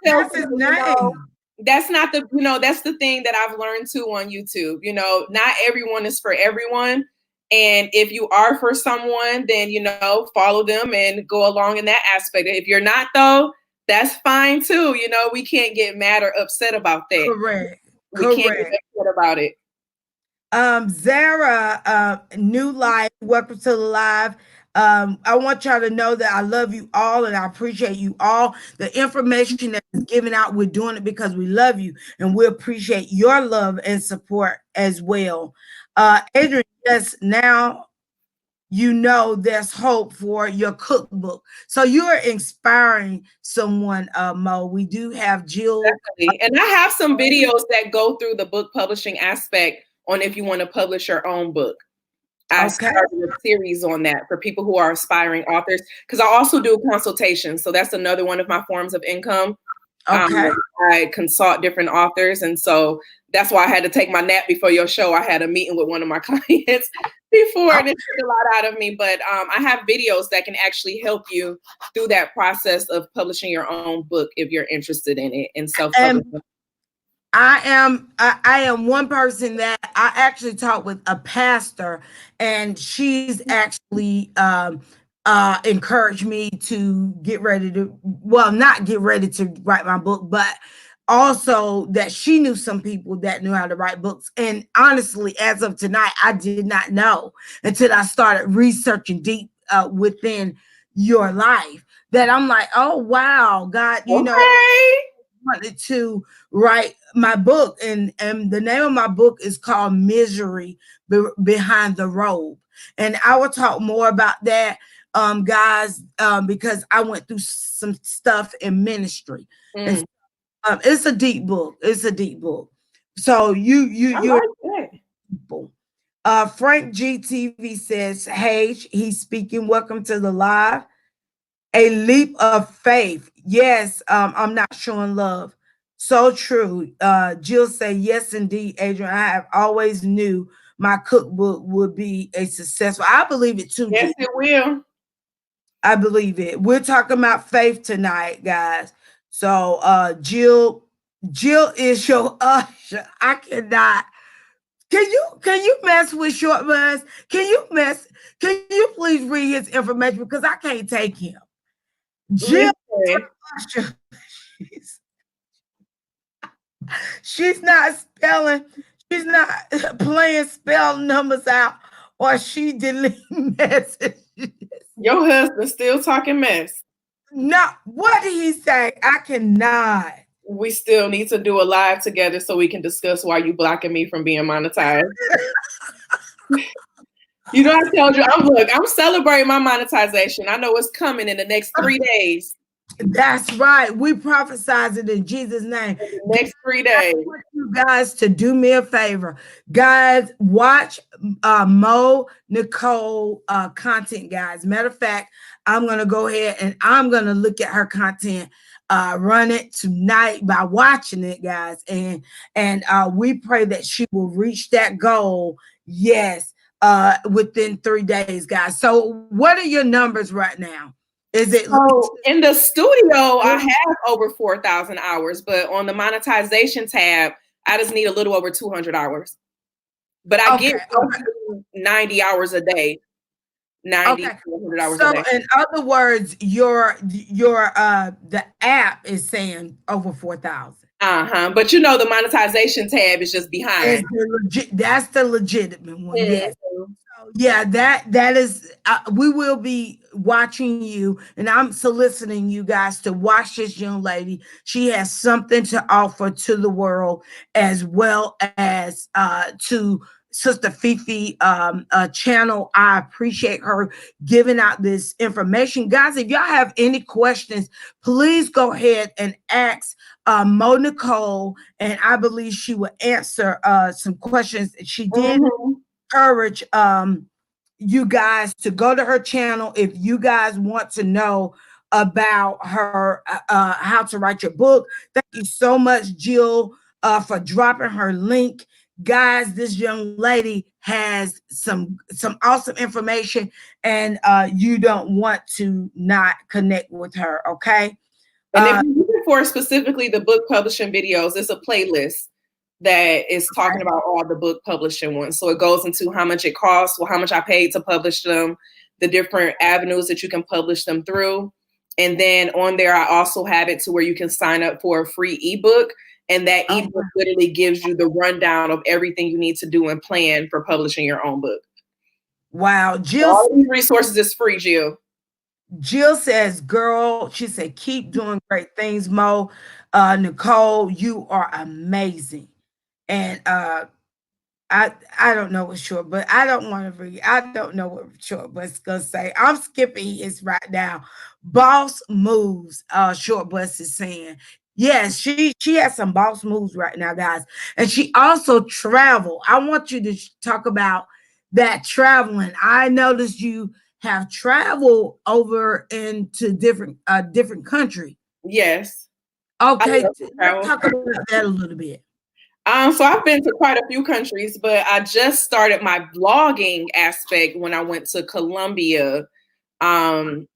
that's his name. that's not the, you know, that's the thing that I've learned too on YouTube. You know, not everyone is for everyone. And if you are for someone, then, you know, follow them and go along in that aspect. If you're not, though, that's fine too. You know, we can't get mad or upset about that. Correct. We can't get upset about it. Zara, New Life, welcome to the live. I want y'all to know that I love you all and I appreciate you all. The information that is given out, we're doing it because we love you and we appreciate your love and support as well. Adrian, yes, now you know there's hope for your cookbook. So you're inspiring someone, Mo. We do have Jill. Definitely. And I have some videos that go through the book publishing aspect on if you want to publish your own book. I started a series on that for people who are aspiring authors because I also do consultations. So that's another one of my forms of income. I consult different authors. And so that's why I had to take my nap before your show. I had a meeting with one of my clients before and it took a lot out of me. But I have videos that can actually help you through that process of publishing your own book if you're interested in it and self-publishing. I am one person that I actually talked with a pastor, and she's actually encouraged me to get ready to, well, not get ready to write my book, but also that she knew some people that knew how to write books. And honestly, as of tonight, I did not know until I started researching deep within your life that I'm like, oh wow, God, you know, wanted to write my book, and the name of my book is called Misery Behind the Robe, and I will talk more about that, guys, because I went through some stuff in ministry. And it's a deep book. It's a deep book. So you're people. Frank GTV says, hey, he's speaking. Welcome to the live. A leap of faith. Yes, I'm not showing love. So true. Jill say, yes, indeed, Adrian. I have always knew my cookbook would be a successful. I believe it too. Yes, it will. I believe it. We're talking about faith tonight, guys. So Jill is your usher. I cannot. Can you mess with Short Buzz? Can you please read his information because I can't take him. Jill, she's not spelling, she's not playing spell numbers out, or she deleting messages. Your husband still talking mess. No, what did he say? I cannot. We still need to do a live together so we can discuss why you blocking me from being monetized. You know, I told you, I'm celebrating my monetization. I know it's coming in the next 3 days. That's right. We prophesize it in Jesus' name. Next 3 days. I want you guys to do me a favor. Guys, watch Mo Nicole content, guys. Matter of fact, I'm going to go ahead and I'm going to look at her content, run it tonight by watching it, guys. And we pray that she will reach that goal. Yes. Within 3 days, guys. So what are your numbers right now? Is it so in the studio? I have over 4,000 hours, but on the monetization tab, I just need a little over 200 hours. But I get 90 hours a day. 90 100 hours a day. So in other words, your the app is saying over 4,000. But you know the monetization tab is just behind. That's the legitimate one. Yes. Yeah, that is. We will be watching you, and I'm soliciting you guys to watch this young lady. She has something to offer to the world, as well as to Sister Fefe channel. I appreciate her giving out this information, guys. If y'all have any questions, please go ahead and ask Mo Nicole, and I believe she will answer some questions. She did encourage you guys to go to her channel if you guys want to know about her how to write your book. Thank you so much, Jill, for dropping her link. Guys, this young lady has some awesome information, and you don't want to not connect with her. Okay. And if you're looking for specifically the book publishing videos, it's a playlist that is talking about all the book publishing ones. So it goes into how much it costs, well, how much I paid to publish them, the different avenues that you can publish them through. And then on there, I also have it to where you can sign up for a free ebook. And that ebook literally gives you the rundown of everything you need to do and plan for publishing your own book. Wow. Jill, all these resources is free, Jill. Jill says, girl, she said, keep doing great things, Mo. Nicole, you are amazing. And I don't know what's short, but I don't want to read. I don't know what short bus gonna say. I'm skipping his right now. Boss moves. Short bus is saying. Yes, she has some boss moves right now, guys. And she also travel. I want you to talk about that traveling. I noticed you have traveled over into different country. Yes. Okay, let's talk about that a little bit. So I've been to quite a few countries, but I just started my blogging aspect when I went to Colombia. And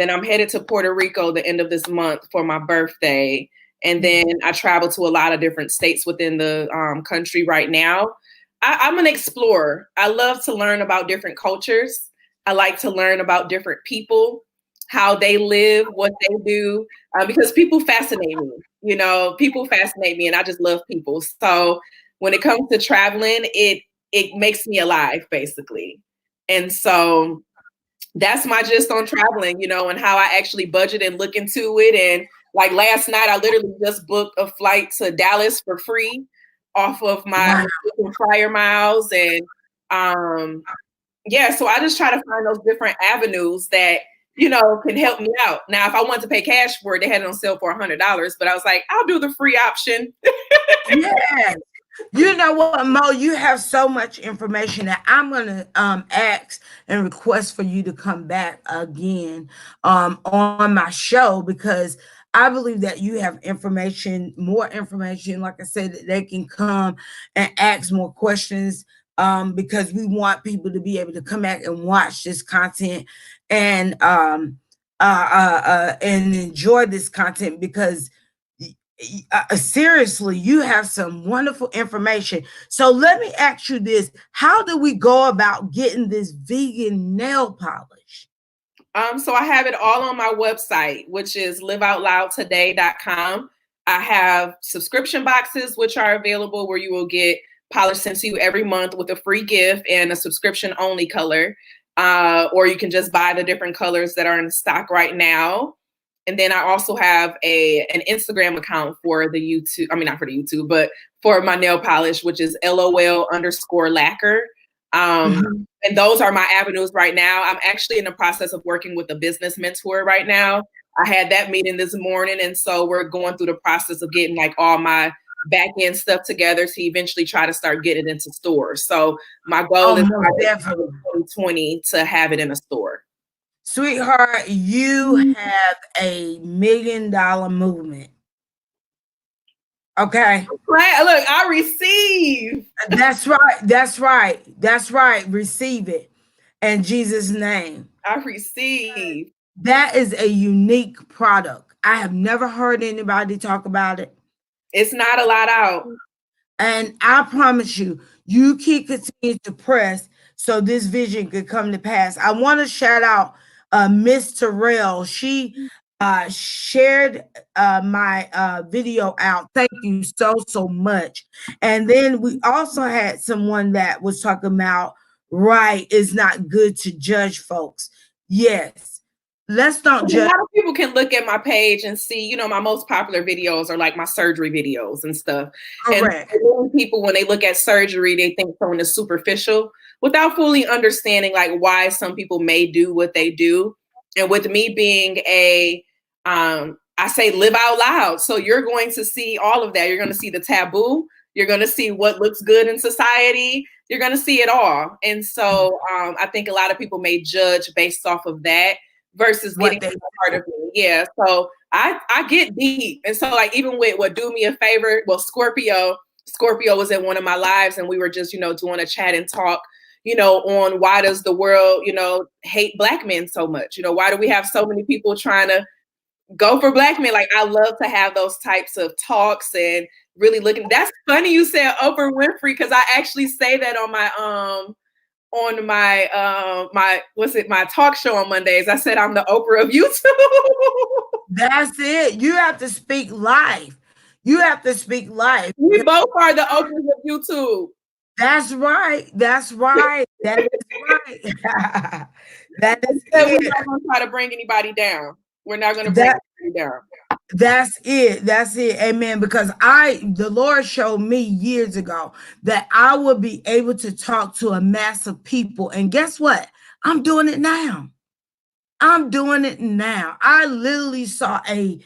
then I'm headed to Puerto Rico the end of this month for my birthday. And then I travel to a lot of different states within the country right now. I'm an explorer. I love to learn about different cultures. I like to learn about different people, how they live, what they do, because people fascinate me. You know, people fascinate me, and I just love people. So when it comes to traveling, it makes me alive, basically. And so that's my gist on traveling, you know, and how I actually budget and look into it. And like last night, I literally just booked a flight to Dallas for free off of my flyer miles. And yeah, so I just try to find those different avenues that, you know, can help me out. Now, if I wanted to pay cash for it, they had it on sale for $100, but I was like, I'll do the free option. Yeah. You know what, Mo, you have so much information that I'm going to ask and request for you to come back again on my show, because I believe that you have information, more information, like I said, that they can come and ask more questions, because we want people to be able to come back and watch this content and enjoy this content, because seriously, you have some wonderful information. So let me ask you this: how do we go about getting this vegan nail polish? So I have it all on my website, which is liveoutloudtoday.com. I have subscription boxes, which are available, where you will get polish sent to you every month with a free gift and a subscription only color. Or you can just buy the different colors that are in stock right now. And then I also have an Instagram account for the YouTube. I mean, not for the YouTube, but for my nail polish, which is LOL_lacquer. And those are my avenues right now. I'm actually in the process of working with a business mentor right now. I had that meeting this morning. And so we're going through the process of getting like all my back end stuff together to eventually try to start getting it into stores. So my goal is by 2020 to have it in a store. Sweetheart, you have $1 million movement. Okay. Right. Look, I receive. That's right. That's right. That's right. Receive it in Jesus' name. I receive. That is a unique product. I have never heard anybody talk about it. It's not a lot out. And I promise you, you keep continuing to press so this vision could come to pass. I want to shout out Miss Terrell. She shared my video out. Thank you so much. And then we also had someone that was talking about, right, it's not good to judge folks. Yes. Let's not judge. A lot of people can look at my page and see, you know, my most popular videos are like my surgery videos and stuff. Correct. And people, when they look at surgery, they think something is superficial without fully understanding like why some people may do what they do. And with me being I say live out loud. So you're going to see all of that. You're going to see the taboo. You're going to see what looks good in society. You're going to see it all. And so I think a lot of people may judge based off of that versus getting to the heart of me. Yeah. So I get deep. And so like even with what do me a favor, well, Scorpio was in one of my lives and we were just, you know, doing a chat and talk, you know, on why does the world, you know, hate Black men so much? You know, why do we have so many people trying to Go for black men. Like, I love to have those types of talks and really looking. That's funny you said Oprah Winfrey, because I actually say that on my my talk show on Mondays. I said I'm the Oprah of YouTube. That's it. You have to speak life. You have to speak life. We both are the Oprahs of YouTube. That's right. That's right. That is right. That is We're it. not going to try to bring anybody down. We're not going to bring anybody down. That's it. That's it. Amen. Because the Lord showed me years ago that I would be able to talk to a mass of people. And guess what? I'm doing it now. I'm doing it now. I literally saw a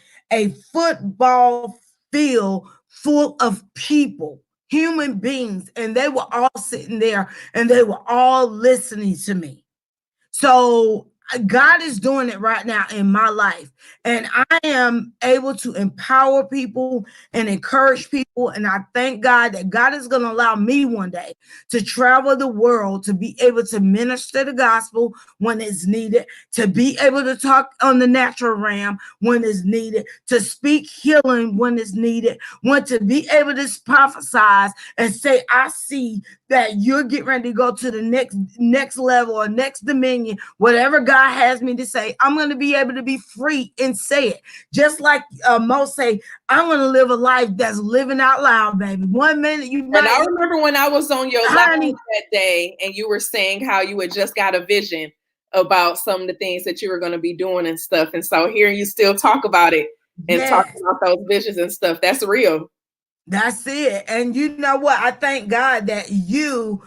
football field full of people, human beings, and they were all sitting there and they were all listening to me. So God is doing it right now in my life. And I am able to empower people and encourage people. And I thank God that God is going to allow me one day to travel the world, to be able to minister the gospel when it's needed, to be able to talk on the natural realm when it's needed, to speak healing when it's needed, when to be able to prophesize and say, I see that you're getting ready to go to the next level or next dominion, whatever God has me to say, I'm going to be able to be free and say it. Just like Mo say, I'm going to live a life that's living out loud, baby. 1 minute you might. And I remember when I was on your live that day and you were saying how you had just got a vision about some of the things that you were going to be doing and stuff. And so hearing you still talk about it and talk about those visions and stuff, that's real. That's it. And you know what? I thank God that you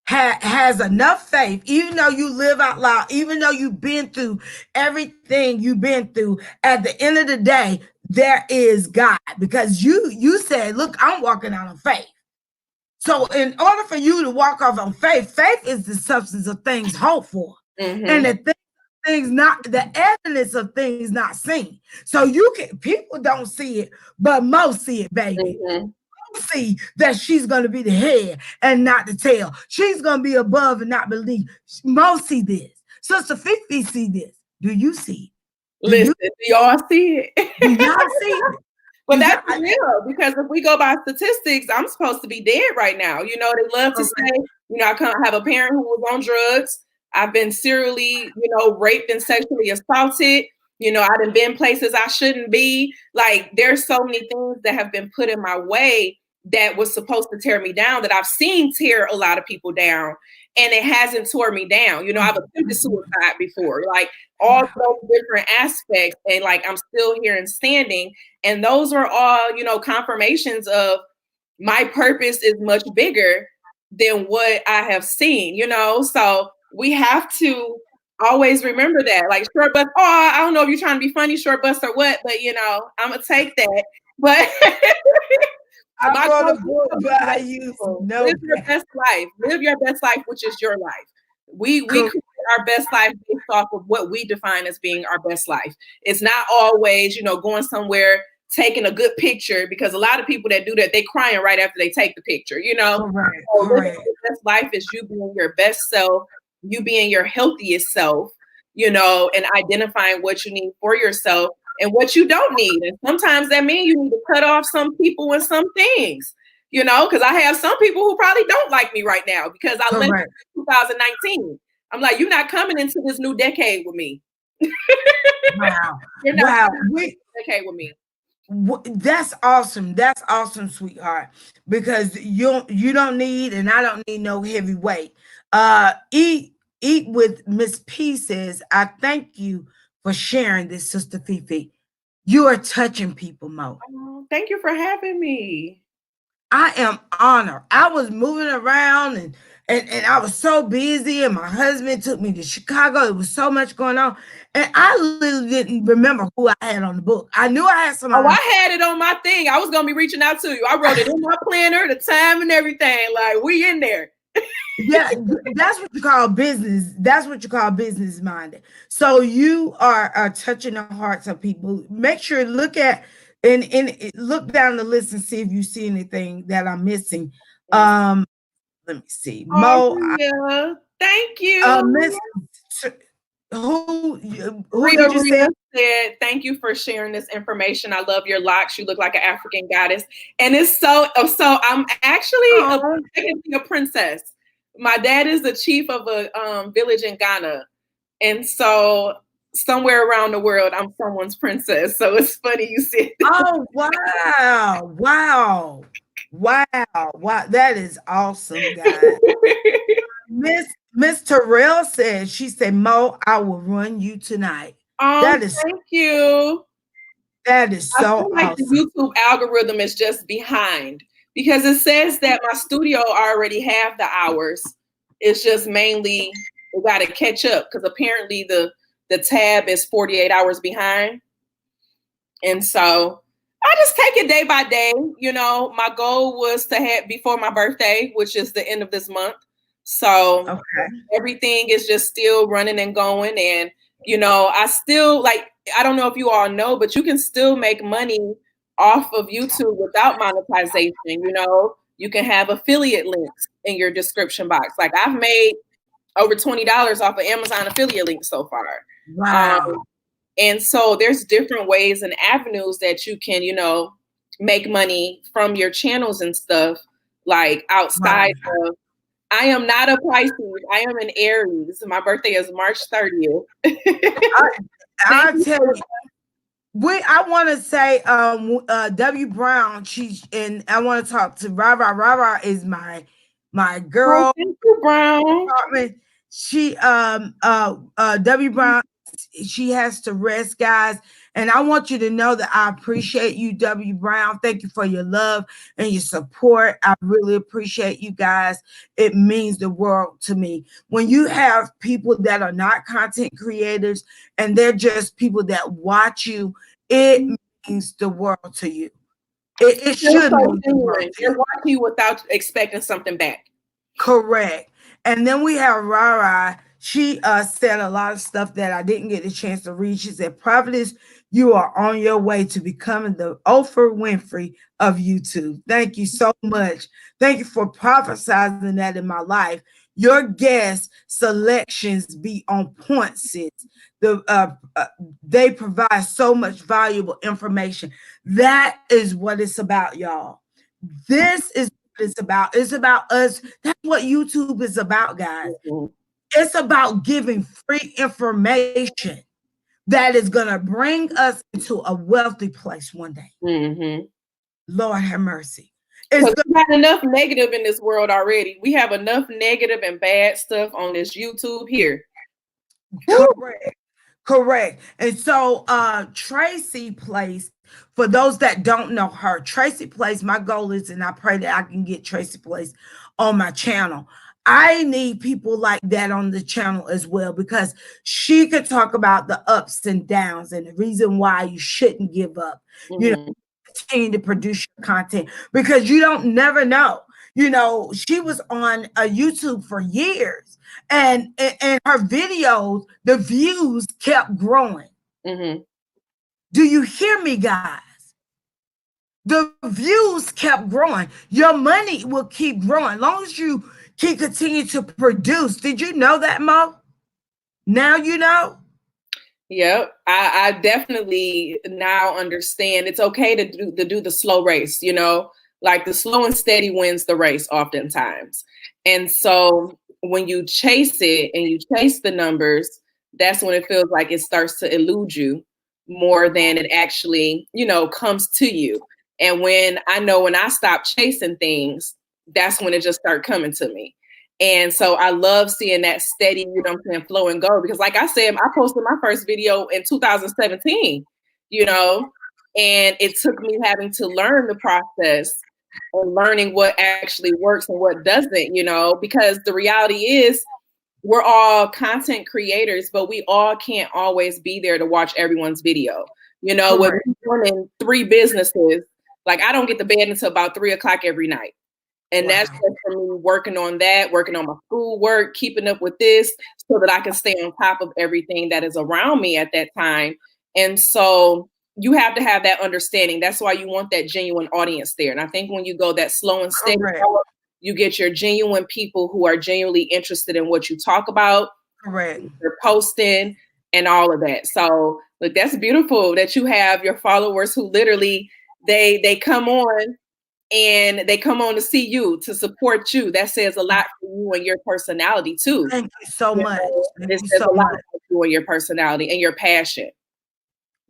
has enough faith, even though you live out loud, even though you've been through everything you've been through. At the end of the day, there is God, because you said, look, I'm walking out on faith. So in order for you to walk off on faith, faith is the substance of things hoped for. Mm-hmm. And the things not, the evidence of things not seen. So people don't see it, but most see it, baby. Mm-hmm. See that she's going to be the head and not the tail. She's going to be above and not beneath. Most see this. Sister Fefe see this. Do you see it? Listen, do y'all see it? Do y'all see it? Well, that's real, because if we go by statistics, I'm supposed to be dead right now. You know, they love to say, you know, I can't have a parent who was on drugs. I've been serially, raped and sexually assaulted. You know, I've been places I shouldn't be. Like, there's so many things that have been put in my way that was supposed to tear me down, that I've seen tear a lot of people down, and it hasn't tore me down. You know, I've attempted suicide before, like all those different aspects, and like I'm still here and standing. And those are all, confirmations of my purpose is much bigger than what I have seen, So we have to always remember that. Like, short bus, I don't know if you're trying to be funny, short bus or what, but I'm gonna take that. But I'm going to go by you. Live your best life. Live your best life, which is your life. We create our best life based off of what we define as being our best life. It's not always, going somewhere, taking a good picture, because a lot of people that do that, they crying right after they take the picture, Correct. So living your best life is you being your best self, you being your healthiest self, and identifying what you need for yourself and what you don't need. And sometimes that means you need to cut off some people and some things, because I have some people who probably don't like me right now because I left in 2019. I'm like, you're not coming into this new decade with me. Wow. You're not coming decade with me. That's awesome. That's awesome, sweetheart. Because you don't need, and I don't need no heavyweight. Eat with Miss P says, I thank you for sharing this, Sister Fefe. You are touching people, Mo. Oh, thank you for having me. I am honored. I was moving around and I was so busy, and my husband took me to Chicago. It was so much going on. And I literally didn't remember who I had on the book. I knew I had somebody. Oh, I had it on my thing. I was going to be reaching out to you. I wrote it in my planner, the time and everything. Like, we in there. Yeah, that's what you call business. That's what you call business minded. So you are touching the hearts of people. Make sure look at and look down the list and see if you see anything that I'm missing. Let me see. Mo, yeah. Thank you. Miss, who did you say? said, thank you for sharing this information. I love your locks. You look like an African goddess. And it's so I'm actually a princess. My dad is the chief of a village in Ghana. And so somewhere around the world, I'm someone's princess. So it's funny you said that. Oh, wow. That is awesome, guys. Miss Terrell said, she said, Mo, I will run you tonight. Thank you. That is so I feel like awesome. the YouTube algorithm is just behind because it says that my studio already have the hours. It's just mainly we got to catch up because apparently the tab is 48 hours behind. And so I just take it day by day. You know, my goal was to have before my birthday, which is the end of this month. So everything is just still running and going. And, you know, I still like, I don't know if you all know, but you can still make money off of YouTube without monetization. You know, you can have affiliate links in your description box. Like I've made over $20 off of Amazon affiliate links so far. Wow. And so there's different ways and avenues that you can, you know, make money from your channels and stuff like outside of. I am not a Pisces. I am an Aries. My birthday is March 30th. I tell you, I want to say W Brown, and I want to talk to Rara. Rara is my girl. Thank you, Brown. She W Brown, she has to rest, guys. And I want you to know that I appreciate you, W Brown. Thank you for your love and your support. I really appreciate you guys. It means the world to me. When you have people that are not content creators and they're just people that watch you, it means the world to you. It should mean the world to you. They're watching you without expecting something back. Correct. And then we have Rara. She said a lot of stuff that I didn't get a chance to read. She said, Prophetess, you are on your way to becoming the Oprah Winfrey of YouTube. Thank you so much. Thank you for prophesizing that in my life. Your guest selections be on point, sis. They provide so much valuable information. That is what it's about, y'all. This is what it's about. It's about us. That's what YouTube is about, guys. It's about giving free information that is going to bring us into a wealthy place one day. Lord have mercy. We have enough negative in this world already. We have enough negative and bad stuff on this YouTube here. Correct. And so Tracy Place, for those that don't know her, Tracy Place, my goal is, and I pray that I can get Tracy Place on my channel. I need people like that on the channel as well, because she could talk about the ups and downs and the reason why you shouldn't give up. You know, continue to produce your content because you don't never know. You know, she was on YouTube for years, and her videos, the views kept growing. Do you hear me, guys? The views kept growing. Your money will keep growing as long as you can continue to produce. Did you know that, Mo? Now you know. Yep, I definitely now understand it's okay to do the slow race, you know, like the slow and steady wins the race oftentimes. And so when you chase it and you chase the numbers, that's when it feels like it starts to elude you more than it actually, you know, comes to you. And when I stop chasing things, that's when it just started coming to me. And so I love seeing that steady, you know what I'm saying, flow and go. Because like I said, I posted my first video in 2017, you know, and it took me having to learn the process and learning what actually works and what doesn't, you know, because the reality is we're all content creators, but we all can't always be there to watch everyone's video. You know, with running 3 businesses, like I don't get to bed until about 3 o'clock every night. And that's just for me working on that, working on my schoolwork, keeping up with this so that I can stay on top of everything that is around me at that time. And so you have to have that understanding. That's why you want that genuine audience there. And I think when you go that slow and steady, you get your genuine people who are genuinely interested in what you talk about. You're posting and all of that. So Look, that's beautiful that you have your followers who literally they come on and they come on to see you, to support you. That says a lot for you and your personality too. Thank you so You much. know, Thank it you says so a lot much. about you and your personality and your passion.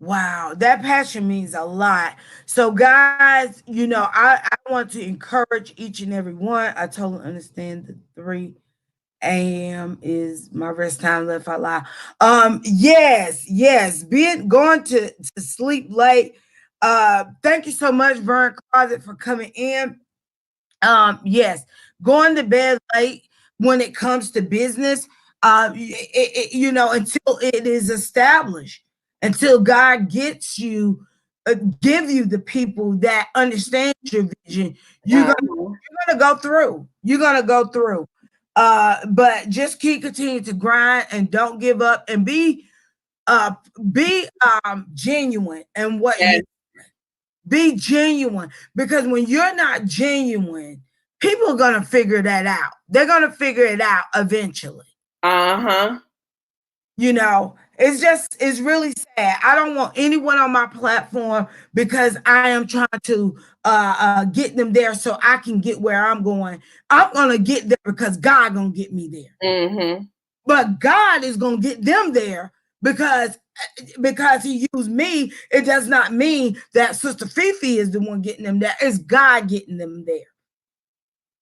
Wow, that passion means a lot. So, guys, you know, I want to encourage each and every one. I totally understand the 3 a.m. is my rest time left out loud. Yes, being going to sleep late. Thank you so much, Vern Closet, for coming in. Yes, going to bed late when it comes to business, you know, until it is established, until God gets you, give you the people that understand your vision, you're gonna go through. You're gonna go through. But just keep continuing to grind and don't give up and uh be genuine in what you Yes. be genuine, because when you're not genuine, people are going to figure that out. They're going to figure it out eventually. Uh-huh. You know, it's really sad. I don't want anyone on my platform because I am trying to get them there so I can get where I'm going. I'm going to get there because God going to get me there. Mm-hmm. But God is going to get them there because he used me. It does not mean that Sister Fefe is the one getting them there. It's God getting them there.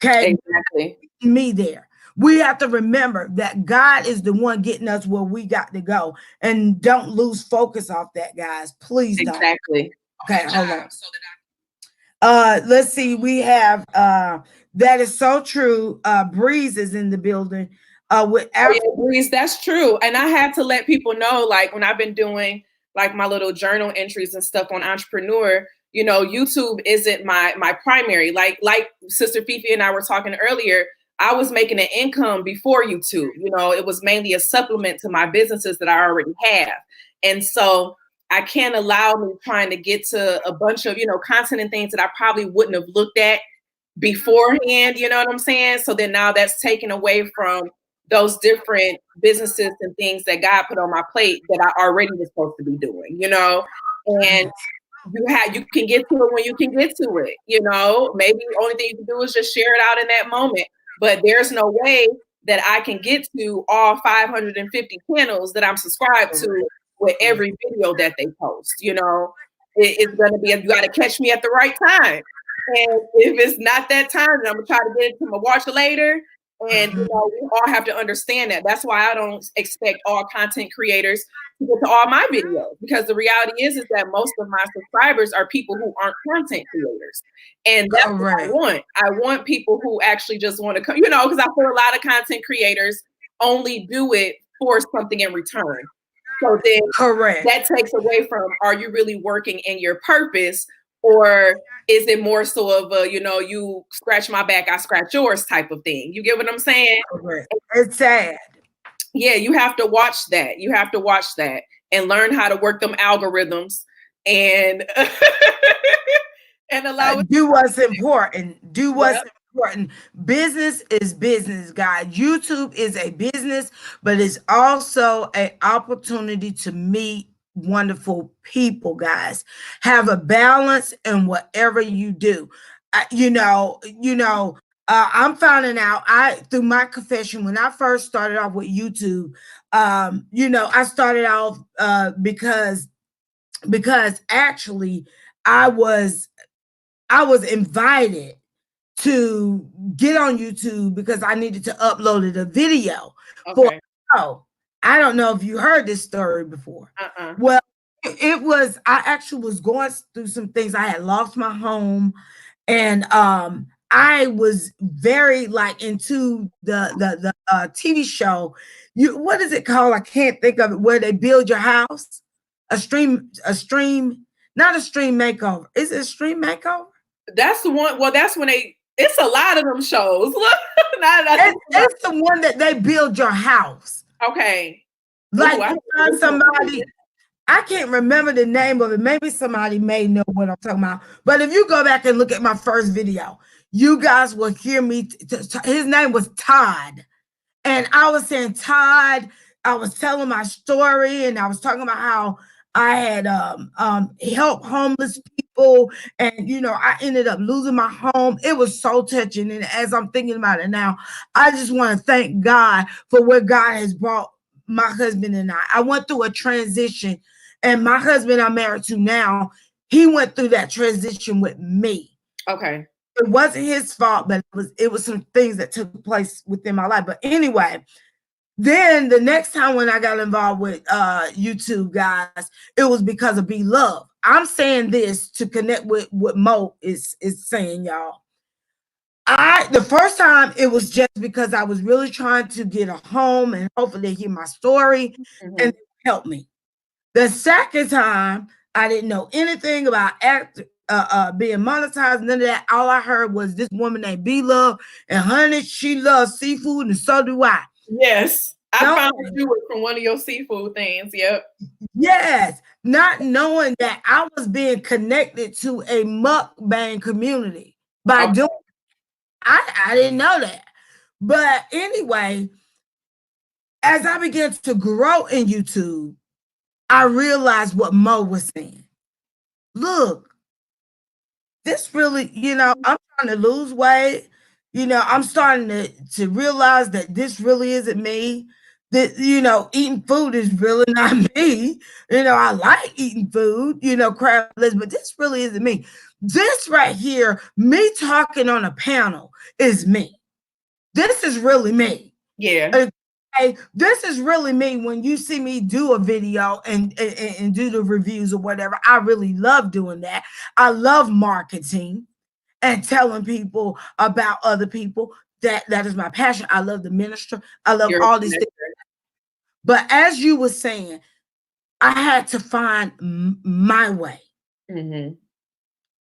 Okay, Exactly. me there. We have to remember that God is the one getting us where we got to go, and don't lose focus off that, guys. Please don't. Exactly. Okay, hold on. Let's see. We have that is so true. Breeze is in the building. With Oh, yeah, Breeze, that's true. And I had to let people know, like when I've been doing like my little journal entries and stuff on Entrepreneur, you know, YouTube isn't my primary. Like Sister Fefe and I were talking earlier, I was making an income before YouTube. You know, it was mainly a supplement to my businesses that I already have. And so I can't allow me trying to get to a bunch of, you know, content and things that I probably wouldn't have looked at beforehand, you know what I'm saying? So then now that's taken away from those different businesses and things that God put on my plate that I already was supposed to be doing, you know? And you can get to it when you can get to it, you know? Maybe the only thing you can do is just share it out in that moment. But there's no way that I can get to all 550 channels that I'm subscribed to with every video that they post, you know? It's gonna be, you gotta catch me at the right time. And if it's not that time, then I'm gonna try to get it to my watch later. And you know, we all have to understand that. That's why I don't expect all content creators to get to all my videos, because the reality is that most of my subscribers are people who aren't content creators, and that's what I want. I want people who actually just want to come, you know, because I feel a lot of content creators only do it for something in return. So then that takes away from, are you really working in your purpose, or is it more so of a, you know, you scratch my back, I scratch yours type of thing? You get what I'm saying? It's sad. Yeah, you have to watch that. You have to watch that and learn how to work them algorithms and and allow it. Do what's important. Do what's important. Business is business, guys. YouTube is a business, but it's also an opportunity to meet wonderful people, guys. Have a balance in whatever you do. I'm finding out, through my confession, when I first started off with YouTube, I started off because actually I was invited to get on YouTube because I needed to upload a video for a show. I don't know if you heard this story before. Well, it was, I actually was going through some things. I had lost my home, and I was very like into the TV show. What is it called? I can't think of it. Where they build your house, a stream, not a stream makeover. Is it a stream makeover? That's the one. Well, that's when it's a lot of them shows. It's the one that they build your house. Okay. Like, you find somebody, I can't remember the name of it. Maybe somebody may know what I'm talking about. But if you go back and look at my first video, you guys will hear me. His name was Todd. And I was saying, Todd, I was telling my story, and I was talking about how I had helped homeless people, and I ended up losing my home. It was so touching, and as I'm thinking about it now, I just want to thank God for where God has brought my husband and I. I went through a transition, and my husband I'm married to now, he went through that transition with me. Okay. It wasn't his fault, but it was some things that took place within my life. But anyway, then the next time when I got involved with YouTube, guys, it was because of Be Love. I'm saying this to connect with what Mo is saying, y'all. The first time it was just because I was really trying to get a home and hopefully they hear my story and help me. The second time I didn't know anything about being monetized, none of that. All I heard was this woman named Be Love, and honey, she loves seafood, and so do I. Yes. I found you were from one of your seafood things. Yep. Yes, not knowing that I was being connected to a mukbang community by doing. I didn't know that, but anyway, as I began to grow in YouTube, I realized what Mo was saying. Look, this really, I'm trying to lose weight. I'm starting to realize that this really isn't me. That, eating food is really not me. I like eating food, crab legs, but this really isn't me. This right here, me talking on a panel, is me. This is really me. Yeah. Okay, this is really me. When you see me do a video and do the reviews or whatever, I really love doing that. I love marketing and telling people about other people. That is my passion. I love the minister. I love all these things. But as you were saying, I had to find my way.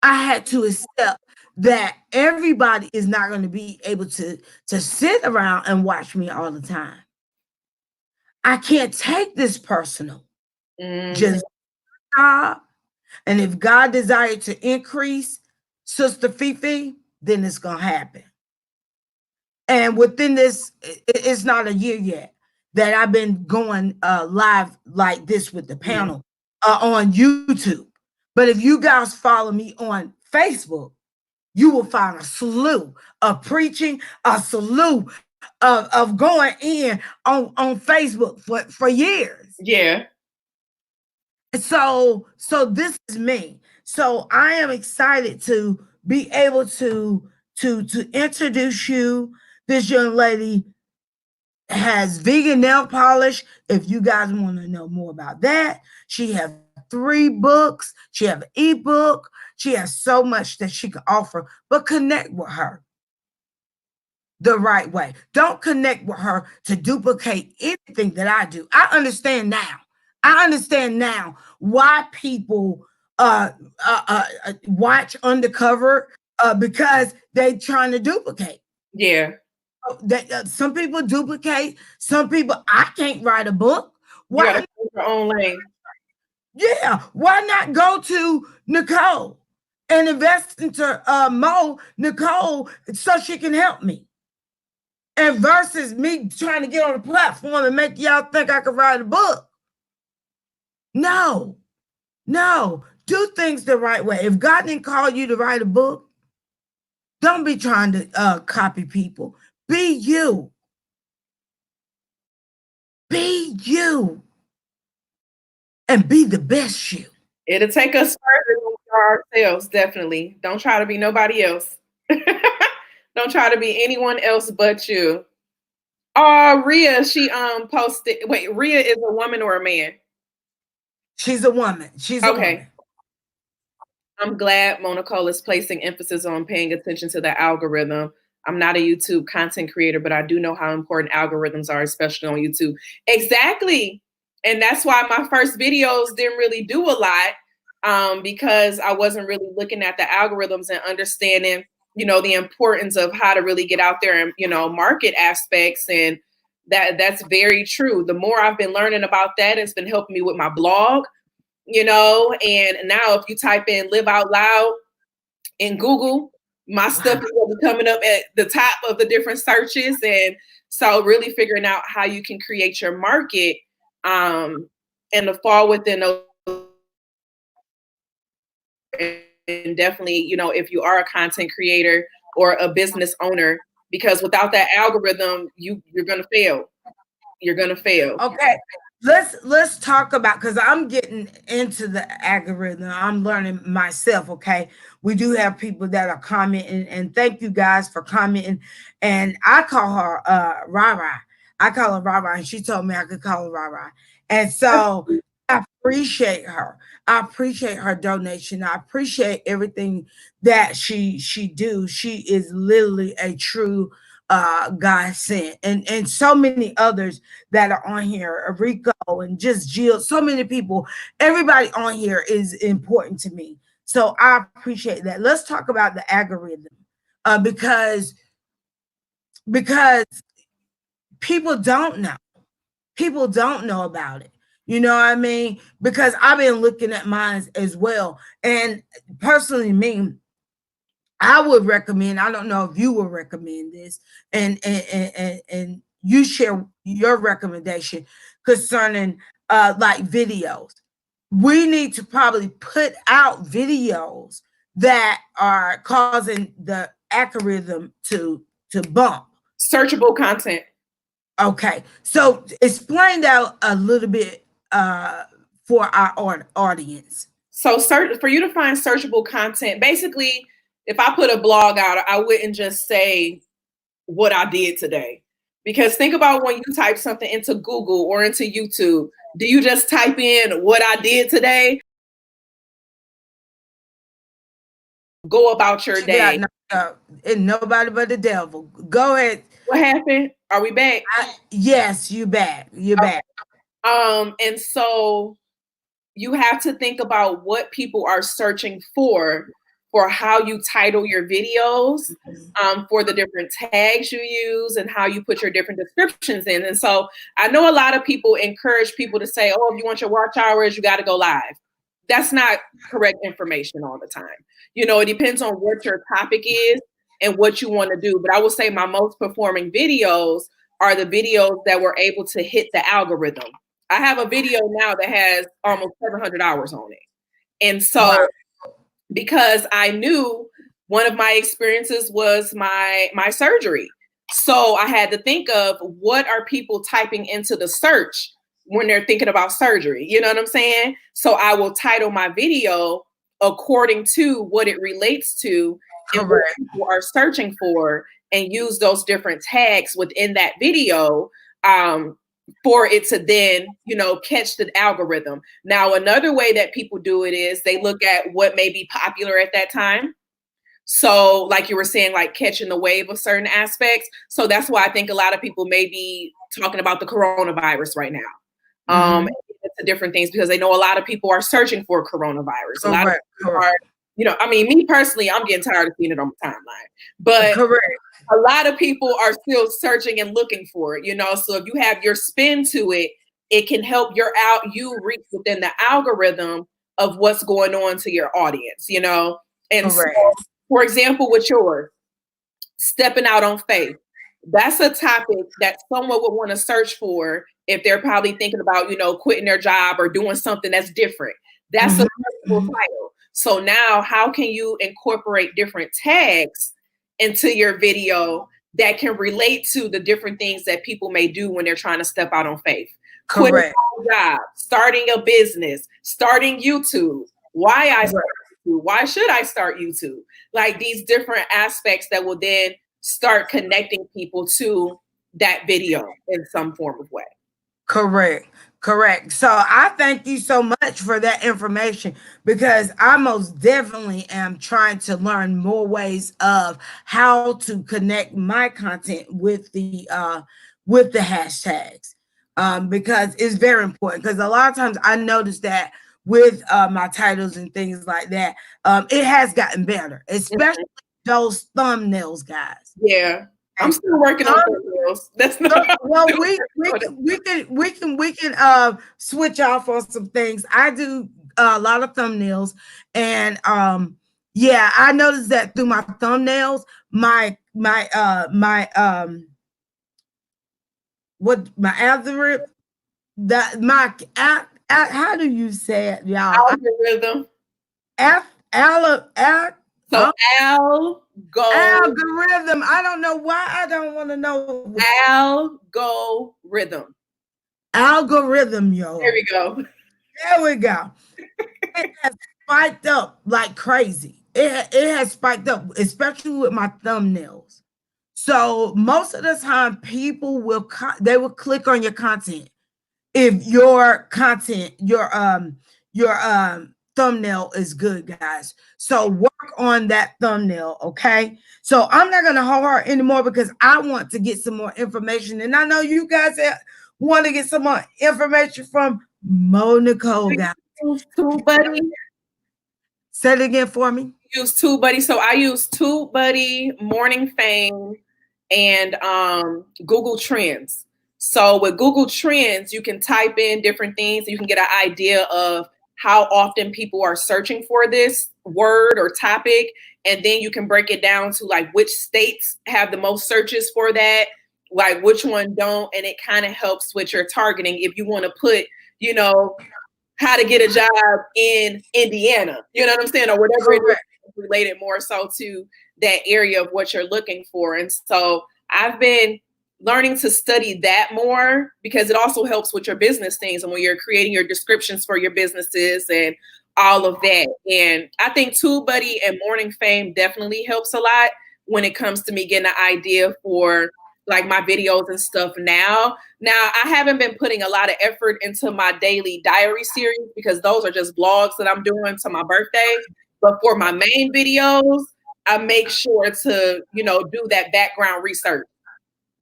I had to accept that everybody is not going to be able to sit around and watch me all the time. I can't take this personal. Just stop. And if God desired to increase Sister Fefe, then it's going to happen. And within this, it's not a year yet that I've been going live like this with the panel on YouTube. But if you guys follow me on Facebook, you will find a slew of preaching, a slew of going in on Facebook for years. Yeah. So this is me. So I am excited to be able to introduce you. This young lady has vegan nail polish. If you guys want to know more about that, she has 3 books. She has an ebook. She has so much that she can offer. But connect with her the right way. Don't connect with her to duplicate anything that I do. I understand now why people watch Undercover because they trying to duplicate. Yeah. Some people duplicate. Some people, I can't write a book. Why? You gotta find your own lane. Yeah. Why not go to Nicole and invest into Nicole, so she can help me? And versus me trying to get on the platform and make y'all think I could write a book. No. Do things the right way. If God didn't call you to write a book, don't be trying to copy people. Be you. Be you. And be the best you. It'll take us further than we are ourselves, definitely. Don't try to be nobody else. Don't try to be anyone else but you. Rhea, she posted. Wait, Rhea is a woman or a man? She's a woman. She's a woman. I'm glad Monaco is placing emphasis on paying attention to the algorithm. I'm not a YouTube content creator, but I do know how important algorithms are, especially on YouTube. Exactly. And that's why my first videos didn't really do a lot, because I wasn't really looking at the algorithms and understanding, the importance of how to really get out there and, market aspects. And that's very true. The more I've been learning about that, it's been helping me with my blog. And now if you type in Live Out Loud in Google, my stuff is going to be coming up at the top of the different searches. And so really figuring out how you can create your market and to fall within those and definitely, if you are a content creator or a business owner, because without that algorithm, you're gonna fail. You're gonna fail. Okay. Let's talk about, because I'm getting into the algorithm. I'm learning myself. Okay. We do have people that are commenting, and thank you guys for commenting. And I call her Rara. I call her Rara, and she told me I could call her Rara. And so I appreciate her. I appreciate her donation. I appreciate everything that she do. She is literally a true God sent, and so many others that are on here, Rico and just Jill, so many people. Everybody on here is important to me, so I appreciate that. Let's talk about the algorithm, because because people don't know. People don't know about it. You know what I mean? Because I've been looking at mine as well, and personally, me, I would recommend. I don't know if you would recommend this, and you share your recommendation concerning like videos. We need to probably put out videos that are causing the algorithm to bump. Searchable content. Okay, so explain that a little bit for our audience. So for you to find searchable content, basically, if I put a blog out, I wouldn't just say what I did today. Because think about when you type something into Google or into YouTube, do you just type in what I did today? Go about your day. And nobody but the devil. Go ahead. What happened? Are we back? Yes, you back. You're back. And so you have to think about what people are searching for how you title your videos, for the different tags you use, and how you put your different descriptions in. And so I know a lot of people encourage people to say, oh, if you want your watch hours, you got to go live. That's not correct information all the time. It depends on what your topic is and what you want to do. But I would say my most performing videos are the videos that were able to hit the algorithm. I have a video now that has almost 700 hours on it. And so because I knew one of my experiences was my surgery. So I had to think of what are people typing into the search when they're thinking about surgery. You know what I'm saying? So I will title my video according to what it relates to and what people are searching for, and use those different tags within that video for it to then, catch the algorithm. Now, another way that people do it is they look at what may be popular at that time. So like you were saying, like catching the wave of certain aspects. So that's why I think a lot of people may be talking about the coronavirus right now. It's different things because they know a lot of people are searching for coronavirus. A lot of people are, me personally, I'm getting tired of seeing it on my timeline. But a lot of people are still searching and looking for it, so if you have your spin to it, it can help you reach within the algorithm of what's going on to your audience, And so, for example, with yours, stepping out on faith, that's a topic that someone would want to search for if they're probably thinking about, quitting their job or doing something that's different. That's a searchable title. So now how can you incorporate different tags into your video that can relate to the different things that people may do when they're trying to step out on faith? Quitting a job, starting a business, starting YouTube. Why I start YouTube? Why should I start YouTube? Like these different aspects that will then start connecting people to that video in some form of way. Correct. So I thank you so much for that information, because I most definitely am trying to learn more ways of how to connect my content with the hashtags, because it's very important. Because a lot of times I notice that with my titles and things like that, it has gotten better, especially those thumbnails, guys. Yeah. I'm still working on thumbnails. That's not well. We can switch off on some things. I do a lot of thumbnails, and yeah, I noticed that through my thumbnails, my algorithm, how do you say it, y'all? Algorithm. So algorithm. I don't know why I don't want to know. Algorithm. Algorithm, yo. There we go. There we go. It has spiked up like crazy. It has spiked up, especially with my thumbnails. So most of the time, people will they will click on your content if your content, your thumbnail is good, guys. So work on that thumbnail, okay? So I'm not gonna hold her anymore because I want to get some more information, and I know you guys want to get some more information from Mo Nicole, guys. TubeBuddy. Say it again for me. Use TubeBuddy. So I use TubeBuddy, Morning Fame, and Google Trends. So with Google Trends, you can type in different things. You can get an idea of how often people are searching for this word or topic. And then you can break it down to like which states have the most searches for that, like which one don't. And it kind of helps with your targeting. If you want to put, you know, how to get a job in Indiana, you know what I'm saying? Or whatever it is related more so to that area of what you're looking for. And so I've been learning to study that more because it also helps with your business things and when you're creating your descriptions for your businesses and all of that. And I think TubeBuddy and Morning Fame definitely helps a lot when it comes to me getting an idea for like my videos and stuff now. Now, I haven't been putting a lot of effort into my daily diary series because those are just blogs that I'm doing to my birthday. But for my main videos, I make sure to, you know, do that background research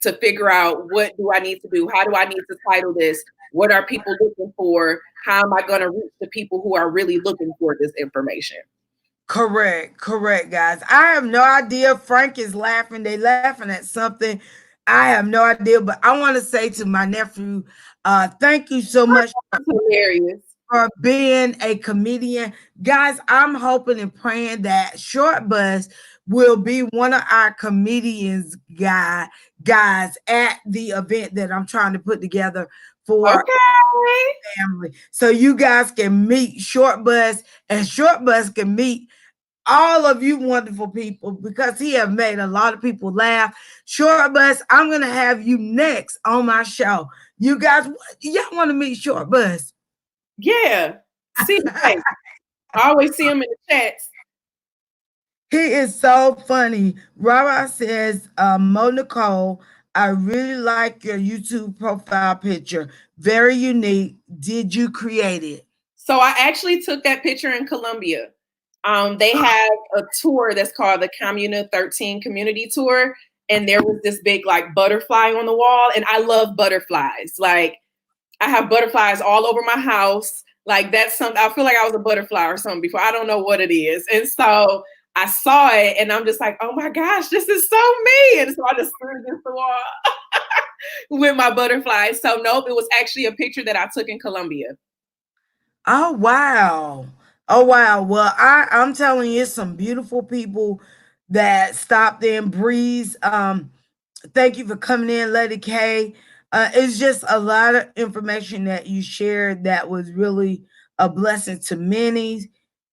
to figure out what do I need to do? How do I need to title this? What are people looking for? How am I going to reach the people who are really looking for this information? Correct, guys. I have no idea. Frank is laughing. They laughing at something. I have no idea, but I want to say to my nephew, thank you so much for being a comedian. Guys, I'm hoping and praying that Short Bus will be one of our comedians guys at the event that I'm trying to put together for family. So you guys can meet Short Bus and Short Bus can meet all of you wonderful people because he have made a lot of people laugh. Short Bus, I'm gonna have you next on my show. You guys, y'all want to meet Short Bus? Yeah. See I always see him in the chats. He is so funny. Rara says, Mo Nicole, I really like your YouTube profile picture. Very unique. Did you create it? So I actually took that picture in Colombia. They have a tour that's called the Communa 13 Community Tour. And there was this big like butterfly on the wall. And I love butterflies. Like I have butterflies all over my house. Like that's something, I feel like I was a butterfly or something before. I don't know what it is. And so I saw it and I'm just like, oh my gosh, this is so me. And so I just threw it against the wall with my butterflies. So nope, it was actually a picture that I took in Colombia. Oh wow. Oh wow. Well, I'm telling you, some beautiful people that stopped in. Breeze. Thank you for coming in, Lady K. It's just a lot of information that you shared that was really a blessing to many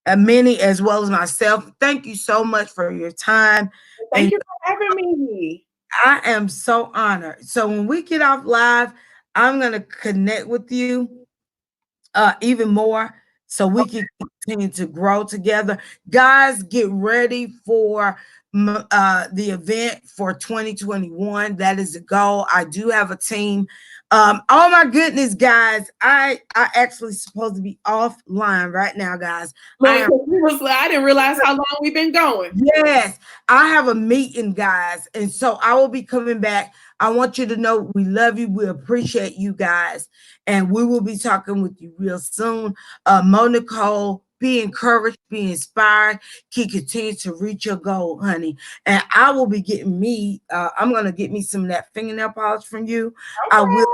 as well as myself. Thank you so much for your time. Thank you for having me. I am so honored. So when we get off live, I'm gonna connect with you even more so we can continue to grow together. Guys, get ready for the event for 2021. That is the goal. I do have a team. Oh my goodness, guys. I actually supposed to be offline right now, guys. I didn't realize how long we've been going. Yes, I have a meeting, guys. And so I will be coming back. I want you to know we love you. We appreciate you guys. And we will be talking with you real soon. Mo Nicole, be encouraged, be inspired. Keep continue to reach your goal, honey. And I will be getting I'm going to get me some of that fingernail polish from you. Okay. I will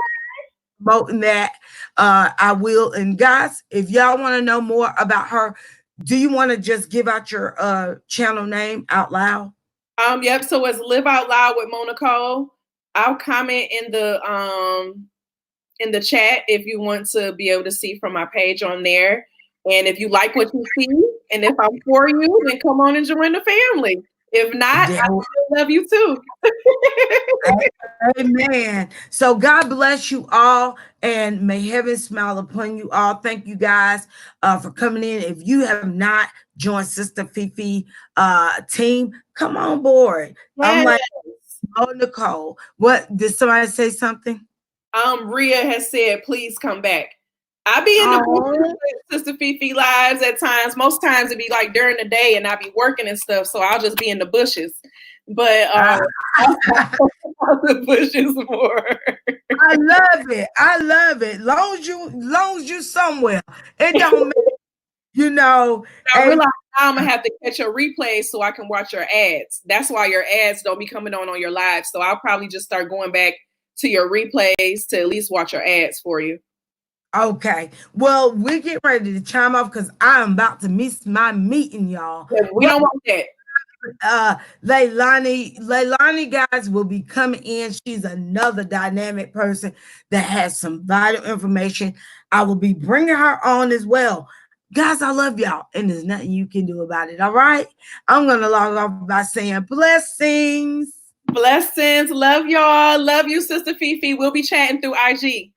promoting that. I will. And guys, if y'all want to know more about her, do you want to just give out your channel name out loud? Yep. So it's Live Out Loud with Mo Nicole. I'll comment in the chat if you want to be able to see from my page on there. And if you like what you see And if I'm for you, then come on and join the family. If not, I still love you too. Amen. So God bless you all, and may heaven smile upon you all. Thank you guys for coming in. If you have not joined Sister Fefe team, come on board. Yes. I'm like, oh, Nicole, what did somebody say something? Rhea has said, please come back. I be in the bushes with Sister Fefe lives at times. Most times it be like during the day and I be working and stuff, so I'll just be in the bushes. But the bushes more. I love it. I love it. Long as you somewhere. It don't matter, you know. I realize now I'm gonna have to catch your replays so I can watch your ads. That's why your ads don't be coming on your live. So I'll probably just start going back to your replays to at least watch your ads for you. Okay. Well, we're getting ready to chime off because I'm about to miss my meeting, y'all. We don't want that. Leilani, guys, will be coming in. She's another dynamic person that has some vital information. I will be bringing her on as well. Guys, I love y'all, and there's nothing you can do about it. All right. I'm going to log off by saying blessings. Blessings. Love y'all. Love you, Sister Fefe. We'll be chatting through IG.